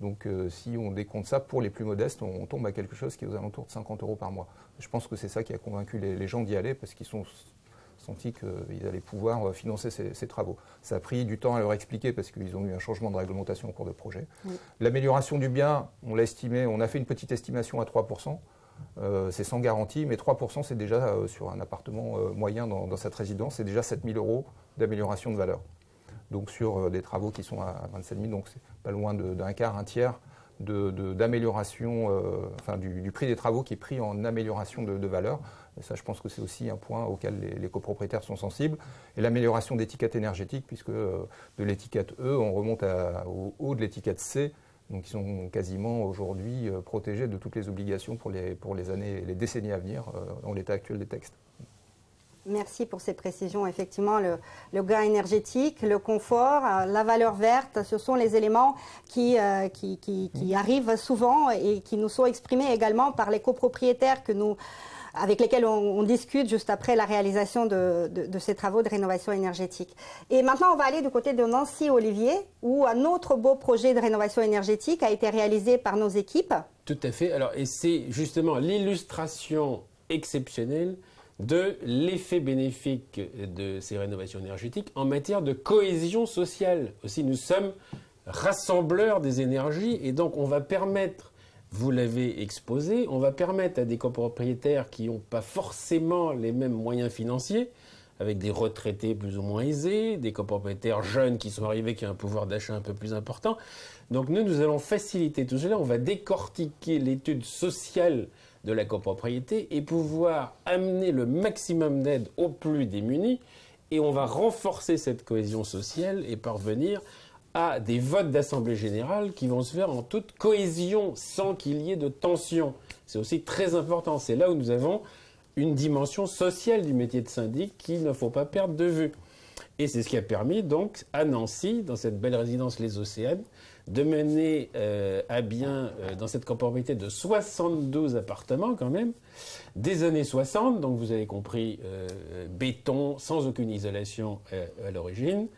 Donc si on décompte ça, pour les plus modestes, on tombe à quelque chose qui est aux alentours de 50 euros par mois. Je pense que c'est ça qui a convaincu les gens d'y aller, parce qu'ils sont senti qu'ils allaient pouvoir financer ces travaux. Ça a pris du temps à leur expliquer, parce qu'ils ont eu un changement de réglementation au cours de projet. Oui. L'amélioration du bien, on l'a estimé, on a fait une petite estimation à 3%. C'est sans garantie, mais 3% c'est déjà sur un appartement moyen dans cette résidence, c'est déjà 7 000 euros d'amélioration de valeur. Donc sur des travaux qui sont à 27 000, donc c'est pas loin d'un quart, un tiers d'amélioration, enfin du prix des travaux qui est pris en amélioration de valeur. Et ça, je pense que c'est aussi un point auquel les copropriétaires sont sensibles. Et l'amélioration d'étiquette énergétique, puisque de l'étiquette E, on remonte au haut de l'étiquette C. Donc ils sont quasiment aujourd'hui protégés de toutes les obligations pour les années, les décennies à venir dans l'état actuel des textes. Merci pour ces précisions. Effectivement, le gain énergétique, le confort, la valeur verte, ce sont les éléments qui arrivent souvent et qui nous sont exprimés également par les copropriétaires avec lesquels on discute juste après la réalisation de ces travaux de rénovation énergétique. Et maintenant, on va aller du côté de Nancy, Olivier, où un autre beau projet de rénovation énergétique a été réalisé par nos équipes. Tout à fait. Alors, et c'est justement l'illustration exceptionnelle de l'effet bénéfique de ces rénovations énergétiques en matière de cohésion sociale. Aussi, nous sommes rassembleurs des énergies et donc on va permettre, vous l'avez exposé, on va permettre à des copropriétaires qui n'ont pas forcément les mêmes moyens financiers, avec des retraités plus ou moins aisés, des copropriétaires jeunes qui sont arrivés, qui ont un pouvoir d'achat un peu plus important. Donc nous allons faciliter tout cela, on va décortiquer l'étude sociale de la copropriété et pouvoir amener le maximum d'aide aux plus démunis, et on va renforcer cette cohésion sociale et parvenir à des votes d'assemblée générale qui vont se faire en toute cohésion sans qu'il y ait de tension. C'est aussi très important, c'est là où nous avons une dimension sociale du métier de syndic qu'il ne faut pas perdre de vue. Et c'est ce qui a permis donc à Nancy, dans cette belle résidence Les Océanes, de mener à bien, dans cette copropriété de 72 appartements quand même, des années 60, donc vous avez compris, béton, sans aucune isolation à l'origine.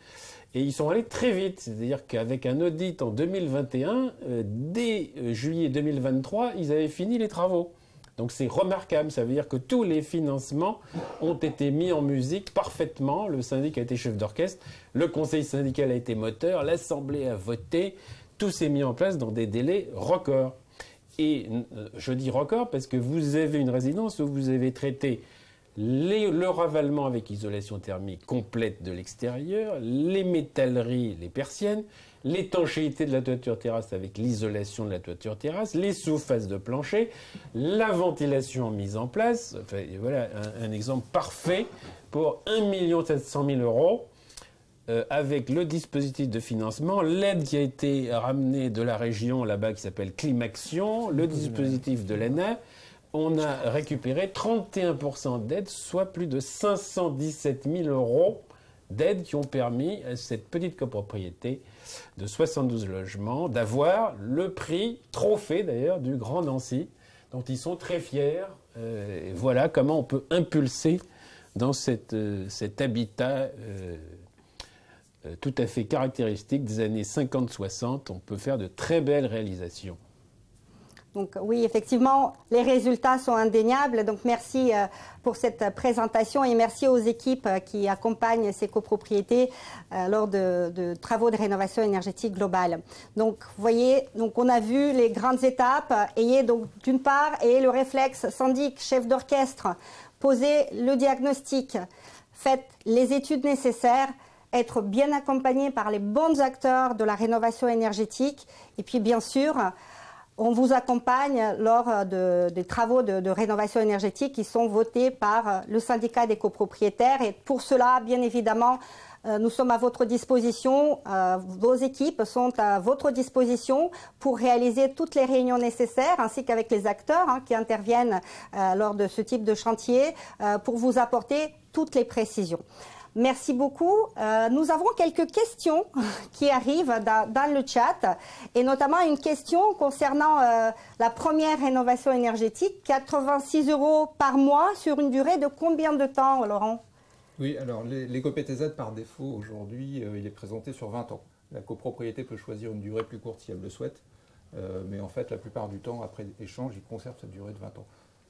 Et ils sont allés très vite, c'est-à-dire qu'avec un audit en 2021, dès juillet 2023, ils avaient fini les travaux. Donc c'est remarquable, ça veut dire que tous les financements ont été mis en musique parfaitement. Le syndic a été chef d'orchestre, le conseil syndical a été moteur, l'assemblée a voté, tout s'est mis en place dans des délais records. Et je dis record parce que vous avez une résidence où vous avez traité le ravalement avec isolation thermique complète de l'extérieur, les métalleries, les persiennes, l'étanchéité de la toiture terrasse avec l'isolation de la toiture terrasse, les sous-faces de plancher, la ventilation mise en place. Enfin, voilà un exemple parfait pour 1 700 000 euros avec le dispositif de financement, l'aide qui a été ramenée de la région là-bas qui s'appelle Climaction, le dispositif de l'ANA, on a récupéré 31% d'aides, soit plus de 517 000 € d'aides qui ont permis à cette petite copropriété de 72 logements d'avoir le prix trophée d'ailleurs du Grand Nancy, dont ils sont très fiers. Et voilà comment on peut impulser dans cet habitat tout à fait caractéristique des années 50-60. On peut faire de très belles réalisations. Donc oui, effectivement, les résultats sont indéniables. Donc merci pour cette présentation et merci aux équipes qui accompagnent ces copropriétés lors de travaux de rénovation énergétique globale. Donc vous voyez, donc on a vu les grandes étapes. Ayez donc d'une part le réflexe syndic, chef d'orchestre, posez le diagnostic, faites les études nécessaires, être bien accompagné par les bons acteurs de la rénovation énergétique et puis bien sûr, on vous accompagne lors des travaux de rénovation énergétique qui sont votés par le syndicat des copropriétaires. Et pour cela, bien évidemment, nous sommes à votre disposition. Vos équipes sont à votre disposition pour réaliser toutes les réunions nécessaires, ainsi qu'avec les acteurs qui interviennent lors de ce type de chantier, pour vous apporter toutes les précisions. Merci beaucoup. Nous avons quelques questions qui arrivent dans le chat, et notamment une question concernant la première rénovation énergétique, 86 € par mois sur une durée de combien de temps, Laurent? Oui, alors l'éco-PTZ par défaut aujourd'hui, il est présenté sur 20 ans. La copropriété peut choisir une durée plus courte si elle le souhaite, mais en fait la plupart du temps, après échange, il conserve cette durée de 20 ans.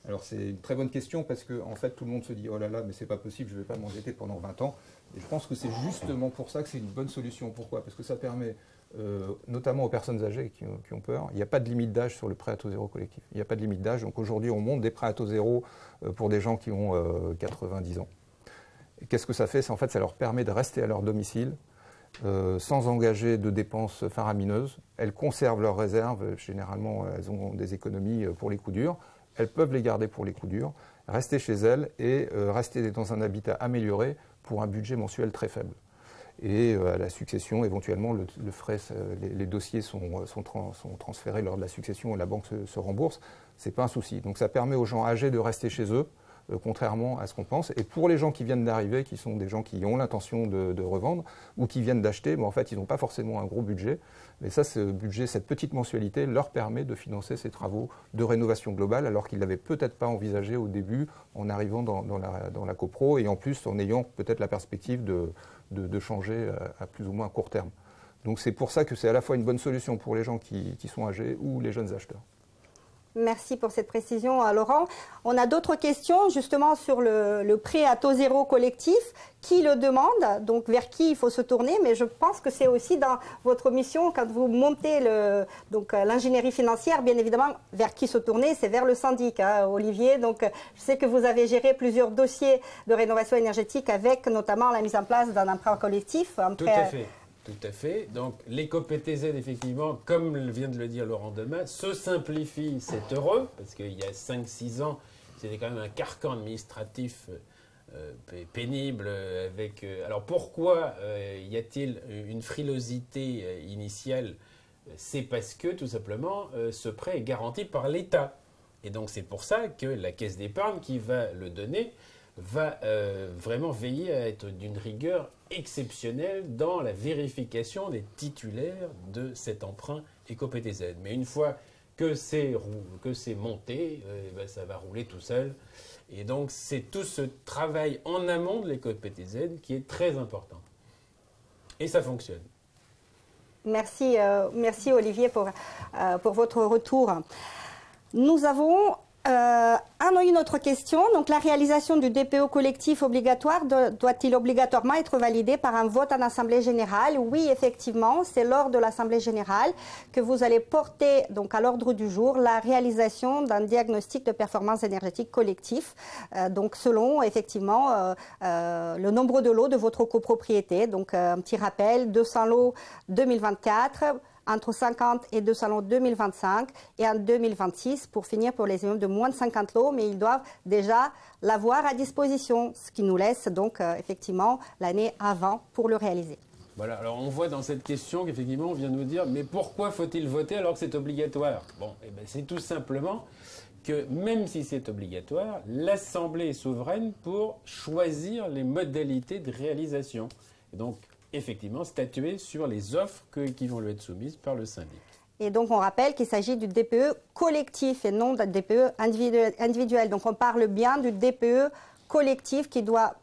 Alors c'est une très bonne question parce que en fait tout le monde se dit oh là là mais c'est pas possible, je ne vais pas m'endetter pendant 20 ans. Et je pense que c'est justement pour ça que c'est une bonne solution. Pourquoi? Parce que ça permet notamment aux personnes âgées qui ont peur, il n'y a pas de limite d'âge sur le prêt à taux zéro collectif. Il n'y a pas de limite d'âge, donc aujourd'hui on monte des prêts à taux zéro pour des gens qui ont 90 ans. Qu'est-ce que ça fait? En fait ça leur permet de rester à leur domicile sans engager de dépenses faramineuses. Elles conservent leurs réserves, généralement elles ont des économies pour les coups durs. Elles peuvent les garder pour les coups durs, rester chez elles et rester dans un habitat amélioré pour un budget mensuel très faible. Et à la succession, éventuellement, les dossiers sont transférés lors de la succession et la banque se rembourse. Ce n'est pas un souci. Donc ça permet aux gens âgés de rester chez eux, contrairement à ce qu'on pense. Et pour les gens qui viennent d'arriver, qui sont des gens qui ont l'intention de revendre ou qui viennent d'acheter, en fait, ils n'ont pas forcément un gros budget. Mais ça, ce budget, cette petite mensualité leur permet de financer ces travaux de rénovation globale, alors qu'ils ne l'avaient peut-être pas envisagé au début en arrivant dans la copro et en plus en ayant peut-être la perspective de changer à plus ou moins court terme. Donc c'est pour ça que c'est à la fois une bonne solution pour les gens qui sont âgés ou les jeunes acheteurs. Merci pour cette précision, Laurent. On a d'autres questions justement sur le prêt à taux zéro collectif. Qui le demande? Donc vers qui il faut se tourner? Mais je pense que c'est aussi dans votre mission, quand vous montez l'ingénierie financière, bien évidemment, vers qui se tourner? C'est vers le syndic, Olivier. Donc je sais que vous avez géré plusieurs dossiers de rénovation énergétique avec notamment la mise en place d'un emprunt collectif. Tout à fait. Tout à fait. Donc, l'éco-PTZ, effectivement, comme vient de le dire Laurent Demas, se simplifie, c'est heureux, parce qu'il y a 5-6 ans, c'était quand même un carcan administratif pénible. Alors, pourquoi y a-t-il une frilosité initiale? C'est parce que, tout simplement, ce prêt est garanti par l'État. Et donc, c'est pour ça que la Caisse d'épargne qui va le donner va vraiment veiller à être d'une rigueur exceptionnelle dans la vérification des titulaires de cet emprunt éco-PTZ. Mais une fois que c'est monté, ça va rouler tout seul. Et donc c'est tout ce travail en amont de l'éco-PTZ qui est très important. Et ça fonctionne. Merci, merci Olivier pour votre retour. Nous avons une autre question. Donc, la réalisation du DPO collectif obligatoire doit-il obligatoirement être validé par un vote en Assemblée générale? Oui, effectivement, c'est lors de l'Assemblée générale que vous allez porter donc à l'ordre du jour la réalisation d'un diagnostic de performance énergétique collectif, donc selon effectivement le nombre de lots de votre copropriété. Donc, un petit rappel, 200 lots 2024, entre 50 et 200 lots 2025 et en 2026 pour finir pour les immeubles de moins de 50 lots, mais ils doivent déjà l'avoir à disposition, ce qui nous laisse donc effectivement l'année avant pour le réaliser. Voilà, alors on voit dans cette question qu'effectivement on vient de nous dire mais pourquoi faut-il voter alors que c'est obligatoire? Bon, eh ben, c'est tout simplement que même si c'est obligatoire, l'Assemblée est souveraine pour choisir les modalités de réalisation. Et donc, effectivement, statuer sur les offres qui vont lui être soumises par le syndic. Et donc, on rappelle qu'il s'agit du DPE collectif et non d'un DPE individuel. Donc, on parle bien du DPE collectif qui doit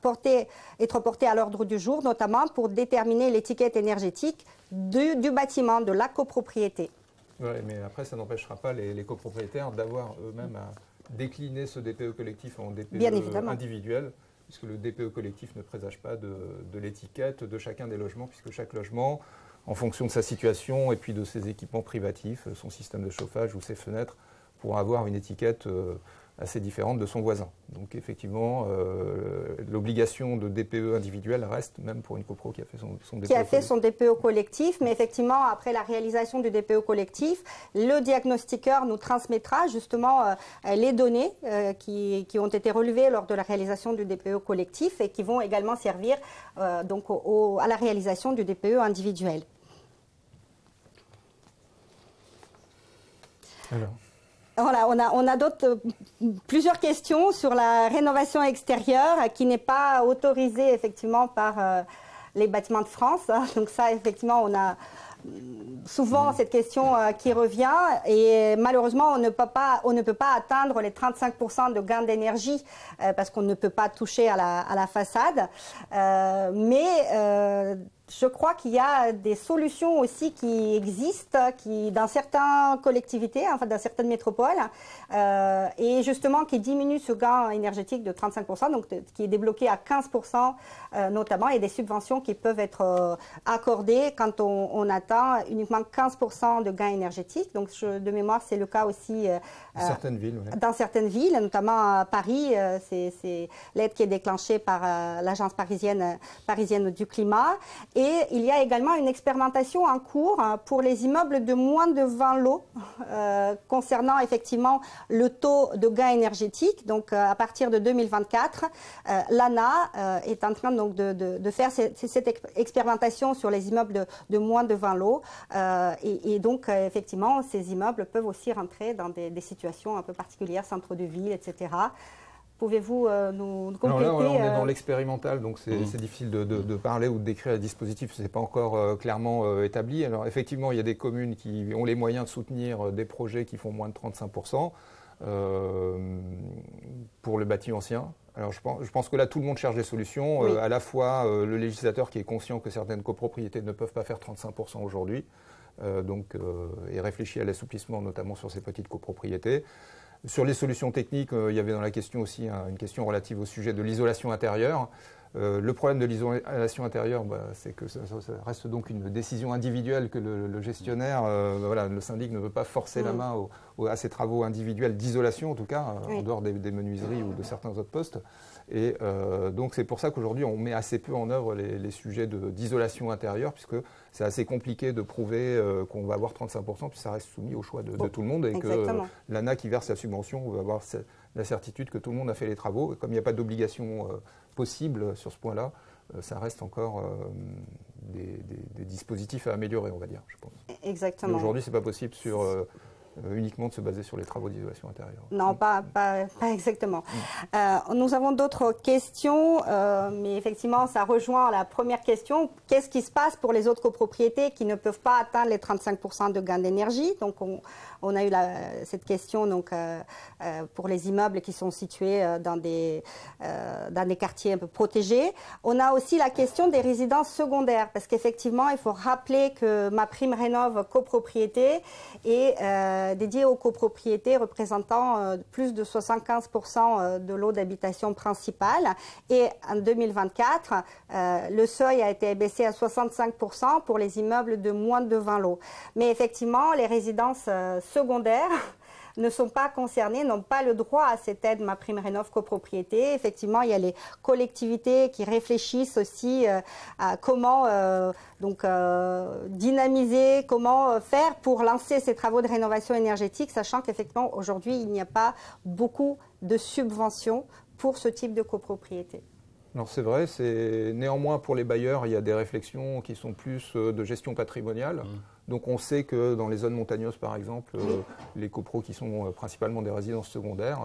être porté à l'ordre du jour, notamment pour déterminer l'étiquette énergétique du bâtiment, de la copropriété. Oui, mais après, ça n'empêchera pas les copropriétaires d'avoir eux-mêmes à décliner ce DPE collectif en DPE individuel, puisque le DPE collectif ne présage pas de l'étiquette de chacun des logements, puisque chaque logement, en fonction de sa situation et puis de ses équipements privatifs, son système de chauffage ou ses fenêtres, pourra avoir une étiquette assez différente de son voisin. Donc effectivement, l'obligation de DPE individuel reste même pour une copro qui a fait son DPE qui a fait son DPE collectif, mais effectivement, après la réalisation du DPE collectif, le diagnostiqueur nous transmettra justement les données qui ont été relevées lors de la réalisation du DPE collectif et qui vont également servir donc à la réalisation du DPE individuel. Alors. Voilà, on a plusieurs questions sur la rénovation extérieure qui n'est pas autorisée effectivement par les bâtiments de France. Donc ça, effectivement, on a souvent cette question qui revient et malheureusement, on ne peut pas atteindre les 35% de gain d'énergie parce qu'on ne peut pas toucher à la façade. Je crois qu'il y a des solutions aussi qui existent dans certaines collectivités, enfin dans certaines métropoles, et justement qui diminuent ce gain énergétique de 35%, donc qui est débloqué à 15% notamment, et des subventions qui peuvent être accordées quand on atteint uniquement 15% de gain énergétique. Donc de mémoire, c'est le cas aussi certaines villes, oui. Dans certaines villes, notamment à Paris, c'est l'aide qui est déclenchée par l'Agence parisienne du climat. Et il y a également une expérimentation en cours pour les immeubles de moins de 20 lots concernant effectivement le taux de gain énergétique. Donc à partir de 2024, l'ANA est en train donc, de faire cette expérimentation sur les immeubles de moins de 20 lots. Et donc effectivement, ces immeubles peuvent aussi rentrer dans des situations un peu particulières, centre de ville, etc. Pouvez-vous nous compléter? Alors là, on est dans l'expérimental, donc c'est difficile de parler ou de décrire les dispositifs, ce n'est pas encore clairement établi. Alors effectivement, il y a des communes qui ont les moyens de soutenir des projets qui font moins de 35% pour le bâti ancien. Alors je pense que là, tout le monde cherche des solutions, oui. À la fois le législateur qui est conscient que certaines copropriétés ne peuvent pas faire 35% aujourd'hui, et réfléchit à l'assouplissement notamment sur ces petites copropriétés. Sur les solutions techniques, il y avait dans la question aussi une question relative au sujet de l'isolation intérieure. Le problème de l'isolation intérieure, c'est que ça reste donc une décision individuelle que le gestionnaire, le syndic ne veut pas forcer la main à ces travaux individuels d'isolation, en tout cas, en dehors des menuiseries ou de certains autres postes. Et donc c'est pour ça qu'aujourd'hui on met assez peu en œuvre les sujets d'isolation intérieure, puisque c'est assez compliqué de prouver qu'on va avoir 35%, puis ça reste soumis au choix de tout le monde, et exactement. Que l'ANA qui verse la subvention va avoir la certitude que tout le monde a fait les travaux. Et comme il n'y a pas d'obligation possible sur ce point-là, ça reste encore des dispositifs à améliorer, on va dire, je pense. Exactement. Aujourd'hui, ce n'est pas possible uniquement de se baser sur les travaux d'isolation intérieure. Non, pas exactement. Nous avons d'autres questions, mais effectivement, ça rejoint la première question. Qu'est-ce qui se passe pour les autres copropriétés qui ne peuvent pas atteindre les 35% de gain d'énergie? Donc, on a eu cette question donc, pour les immeubles qui sont situés dans des quartiers un peu protégés. On a aussi la question des résidences secondaires, parce qu'effectivement, il faut rappeler que MaPrimeRénov' copropriété est dédié aux copropriétés représentant plus de 75% de lots d'habitation principale. Et en 2024, le seuil a été baissé à 65% pour les immeubles de moins de 20 lots. Mais effectivement, les résidences secondaires ne sont pas concernés, n'ont pas le droit à cette aide MaPrimeRénov' copropriété. Effectivement, il y a les collectivités qui réfléchissent aussi à comment dynamiser, comment faire pour lancer ces travaux de rénovation énergétique, sachant qu'effectivement, aujourd'hui, il n'y a pas beaucoup de subventions pour ce type de copropriété. Alors c'est vrai, néanmoins pour les bailleurs, il y a des réflexions qui sont plus de gestion patrimoniale. Donc on sait que dans les zones montagneuses par exemple, les copros qui sont principalement des résidences secondaires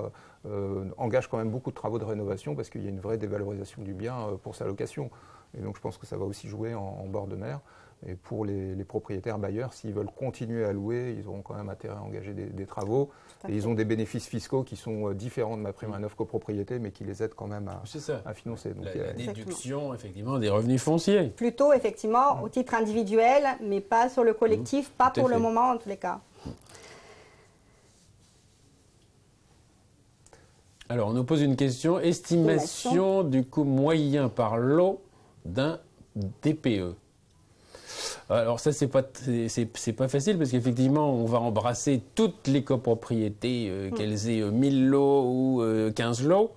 engagent quand même beaucoup de travaux de rénovation parce qu'il y a une vraie dévalorisation du bien pour sa location. Et donc je pense que ça va aussi jouer en bord de mer. Et pour les propriétaires bailleurs, s'ils veulent continuer à louer, ils auront quand même intérêt à engager des travaux. Et ils ont des bénéfices fiscaux qui sont différents de ma prime à neuf copropriété, mais qui les aident quand même à financer. Donc, la déduction, effectivement, des revenus fonciers. Plutôt, effectivement, au titre individuel, mais pas sur le collectif, pas pour le moment en tous les cas. Alors, on nous pose une question. Estimation du coût moyen par lot d'un DPE. Alors ça, c'est pas facile parce qu'effectivement, on va embrasser toutes les copropriétés, qu'elles aient 1000 lots ou 15 lots,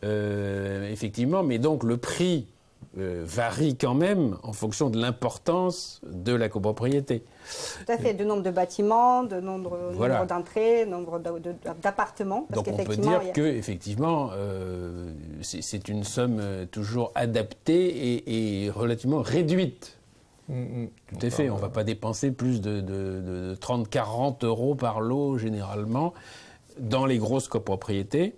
effectivement, mais donc le prix varie quand même en fonction de l'importance de la copropriété. Tout à fait, du nombre de bâtiments, de nombre d'entrées, nombre d'appartements. Donc on peut dire qu'effectivement, c'est une somme toujours adaptée et relativement réduite. Tout à fait, on ne va pas dépenser plus de 30-40 euros par lot généralement dans les grosses copropriétés.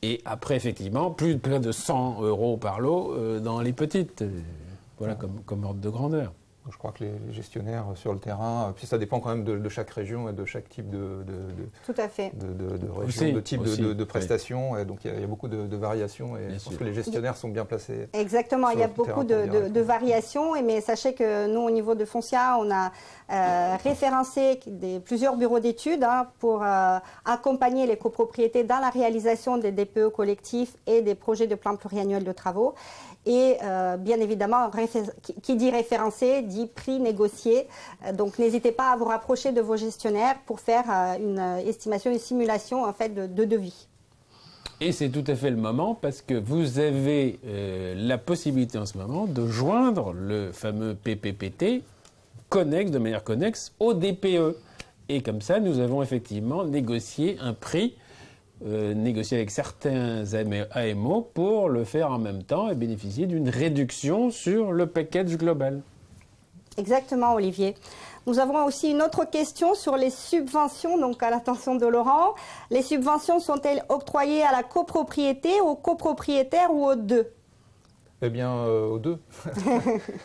Et après, effectivement, plus de 100 euros par lot dans les petites. Voilà comme ordre de grandeur. Je crois que les gestionnaires sur le terrain, puis ça dépend quand même de chaque région et de chaque type Tout à fait. de type de prestations. Et donc il y a beaucoup de variations et je pense que les gestionnaires sont bien placés. Exactement, il y a beaucoup de variations. Mais sachez que nous, au niveau de Foncia, on a référencé plusieurs bureaux d'études pour accompagner les copropriétés dans la réalisation des DPE collectifs et des projets de plan pluriannuel de travaux. Et bien évidemment, qui dit référencé, dit prix négocié. Donc n'hésitez pas à vous rapprocher de vos gestionnaires pour faire une estimation, une simulation en fait, de devis. Et c'est tout à fait le moment parce que vous avez la possibilité en ce moment de joindre le fameux PPPT de manière connexe au DPE. Et comme ça, nous avons effectivement négocié un prix négocier avec certains AMO pour le faire en même temps et bénéficier d'une réduction sur le package global. Exactement, Olivier. Nous avons aussi une autre question sur les subventions, donc à l'attention de Laurent. Les subventions sont-elles octroyées à la copropriété, aux copropriétaires ou aux deux? Eh bien, aux deux.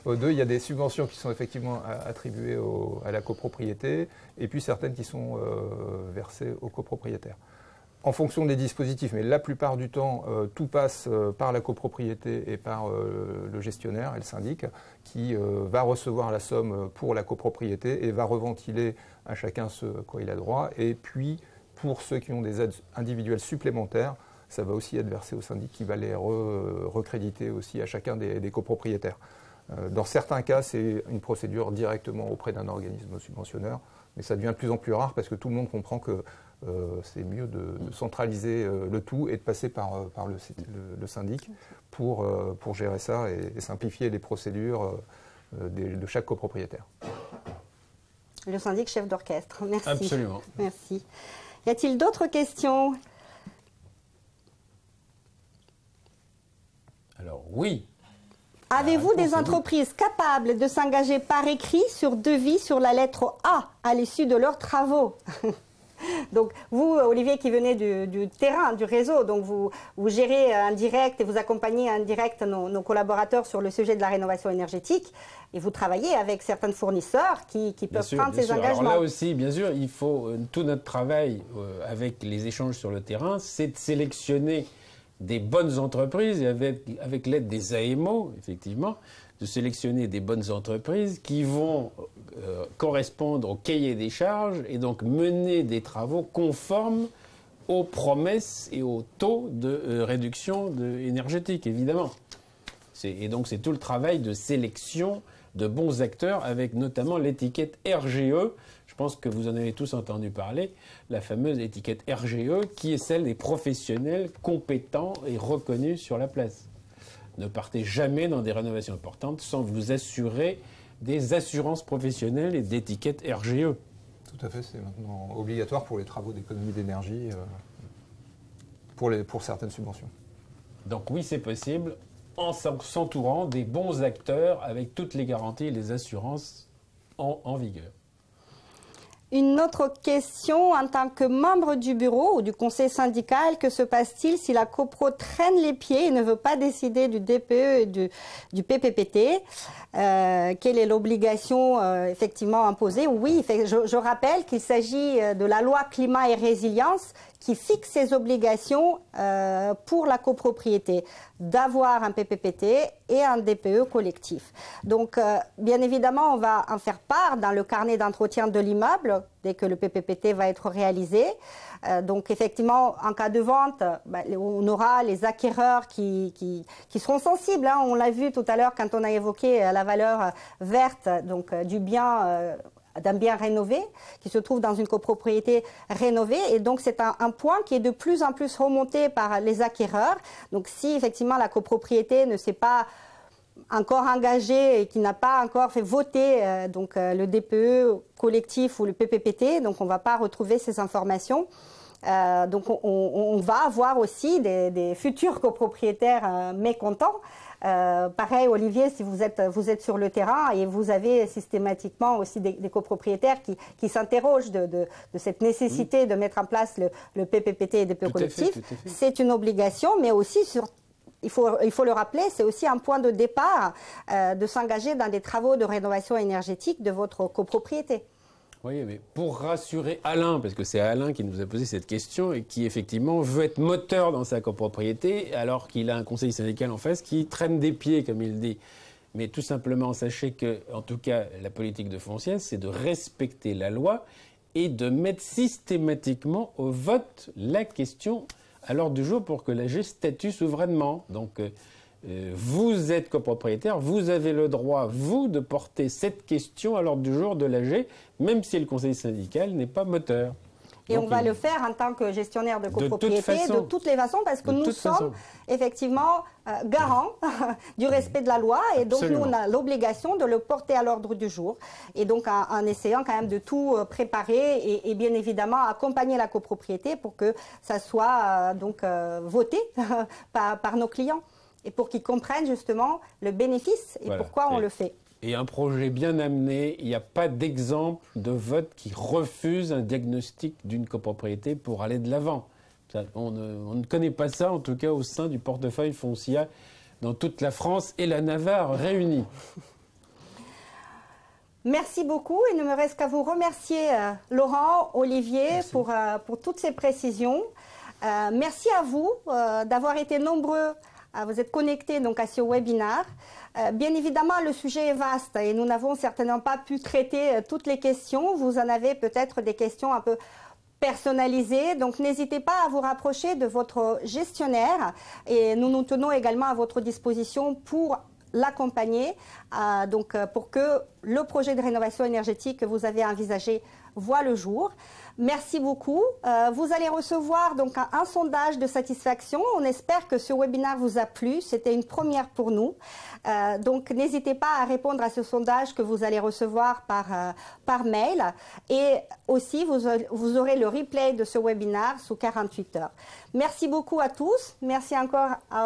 Aux deux, il y a des subventions qui sont effectivement attribuées à la copropriété et puis certaines qui sont versées aux copropriétaires. En fonction des dispositifs, mais la plupart du temps, tout passe par la copropriété et par le gestionnaire et le syndic qui va recevoir la somme pour la copropriété et va reventiler à chacun ce à quoi il a droit. Et puis, pour ceux qui ont des aides individuelles supplémentaires, ça va aussi être versé au syndic qui va les recréditer aussi à chacun des copropriétaires. Dans certains cas, c'est une procédure directement auprès d'un organisme subventionneur, mais ça devient de plus en plus rare parce que tout le monde comprend que c'est mieux de centraliser le tout et de passer par le syndic pour gérer ça et simplifier les procédures de chaque copropriétaire. Le syndic chef d'orchestre. Merci. Absolument. Merci. Y a-t-il d'autres questions? Alors oui. Avez-vous des entreprises capables de s'engager par écrit sur devis sur la lettre A à l'issue de leurs travaux? Donc, vous, Olivier, qui venez du terrain, du réseau, donc vous gérez en direct et vous accompagnez en direct nos collaborateurs sur le sujet de la rénovation énergétique et vous travaillez avec certains fournisseurs qui peuvent prendre ces engagements. Alors là aussi, bien sûr, il faut tout notre travail avec les échanges sur le terrain, c'est de sélectionner des bonnes entreprises et avec l'aide des AMO, effectivement, de sélectionner des bonnes entreprises qui vont correspondre au cahier des charges et donc mener des travaux conformes aux promesses et aux taux de réduction énergétique, évidemment. Et donc c'est tout le travail de sélection de bons acteurs avec notamment l'étiquette RGE. Je pense que vous en avez tous entendu parler, la fameuse étiquette RGE qui est celle des professionnels compétents et reconnus sur la place. Ne partez jamais dans des rénovations importantes sans vous assurer des assurances professionnelles et d'étiquettes RGE. Tout à fait, c'est maintenant obligatoire pour les travaux d'économie d'énergie, pour certaines subventions. Donc oui, c'est possible. en s'entourant des bons acteurs avec toutes les garanties et les assurances en vigueur. Une autre question, en tant que membre du bureau ou du conseil syndical, que se passe-t-il si la copro traîne les pieds et ne veut pas décider du DPE et du PPPT? Quelle est l'obligation effectivement imposée? Oui, je rappelle qu'il s'agit de la loi climat et résilience qui fixe ces obligations pour la copropriété, d'avoir un PPPT et un DPE collectif. Donc, bien évidemment, on va en faire part dans le carnet d'entretien de l'immeuble dès que le PPPT va être réalisé. Donc, effectivement, en cas de vente, on aura les acquéreurs qui seront sensibles. Hein. On l'a vu tout à l'heure quand on a évoqué la valeur verte donc, du bien d'un bien rénové, qui se trouve dans une copropriété rénovée. Et donc, c'est un point qui est de plus en plus remonté par les acquéreurs. Donc, si effectivement la copropriété ne s'est pas encore engagée et qui n'a pas encore fait voter le DPE collectif ou le PPPT, donc on ne va pas retrouver ces informations. Donc, on va avoir aussi des futurs copropriétaires mécontents. Pareil, Olivier, si vous êtes sur le terrain et vous avez systématiquement aussi des copropriétaires qui s'interrogent de cette nécessité de mettre en place le PPPT et le DPE collectif, c'est une obligation, mais aussi il faut le rappeler, c'est aussi un point de départ de s'engager dans des travaux de rénovation énergétique de votre copropriété. Oui, mais pour rassurer Alain, parce que c'est Alain qui nous a posé cette question et qui effectivement veut être moteur dans sa copropriété alors qu'il a un conseil syndical en face qui traîne des pieds, comme il dit. Mais tout simplement, sachez que, en tout cas, la politique de Fonciès, c'est de respecter la loi et de mettre systématiquement au vote la question à l'ordre du jour pour que l'AG statue souverainement. Donc, vous êtes copropriétaire, vous avez le droit, vous, de porter cette question à l'ordre du jour de l'AG, même si le conseil syndical n'est pas moteur. Et donc, on va le faire en tant que gestionnaire de copropriété, de toutes les façons, parce que nous sommes effectivement garants du respect de la loi. Et donc, nous, on a l'obligation de le porter à l'ordre du jour. Et donc, en essayant quand même de tout préparer et bien évidemment accompagner la copropriété pour que ça soit voté par nos clients. Et pour qu'ils comprennent justement le bénéfice et pourquoi on le fait. Et un projet bien amené, il n'y a pas d'exemple de vote qui refuse un diagnostic d'une copropriété pour aller de l'avant. On ne connaît pas ça, en tout cas au sein du portefeuille Foncia, dans toute la France et la Navarre réunis. Merci beaucoup. Il ne me reste qu'à vous remercier, Laurent, Olivier, pour toutes ces précisions. Merci à vous d'avoir été nombreux. Vous êtes connectés donc à ce webinaire. Bien évidemment, le sujet est vaste et nous n'avons certainement pas pu traiter toutes les questions. Vous en avez peut-être des questions un peu personnalisées. Donc, n'hésitez pas à vous rapprocher de votre gestionnaire et nous nous tenons également à votre disposition pour l'accompagner, pour que le projet de rénovation énergétique que vous avez envisagé voit le jour. Merci beaucoup. Vous allez recevoir donc un sondage de satisfaction. On espère que ce webinaire vous a plu. C'était une première pour nous. Donc, n'hésitez pas à répondre à ce sondage que vous allez recevoir par mail. Et aussi, vous aurez le replay de ce webinaire sous 48 heures. Merci beaucoup à tous. Merci encore à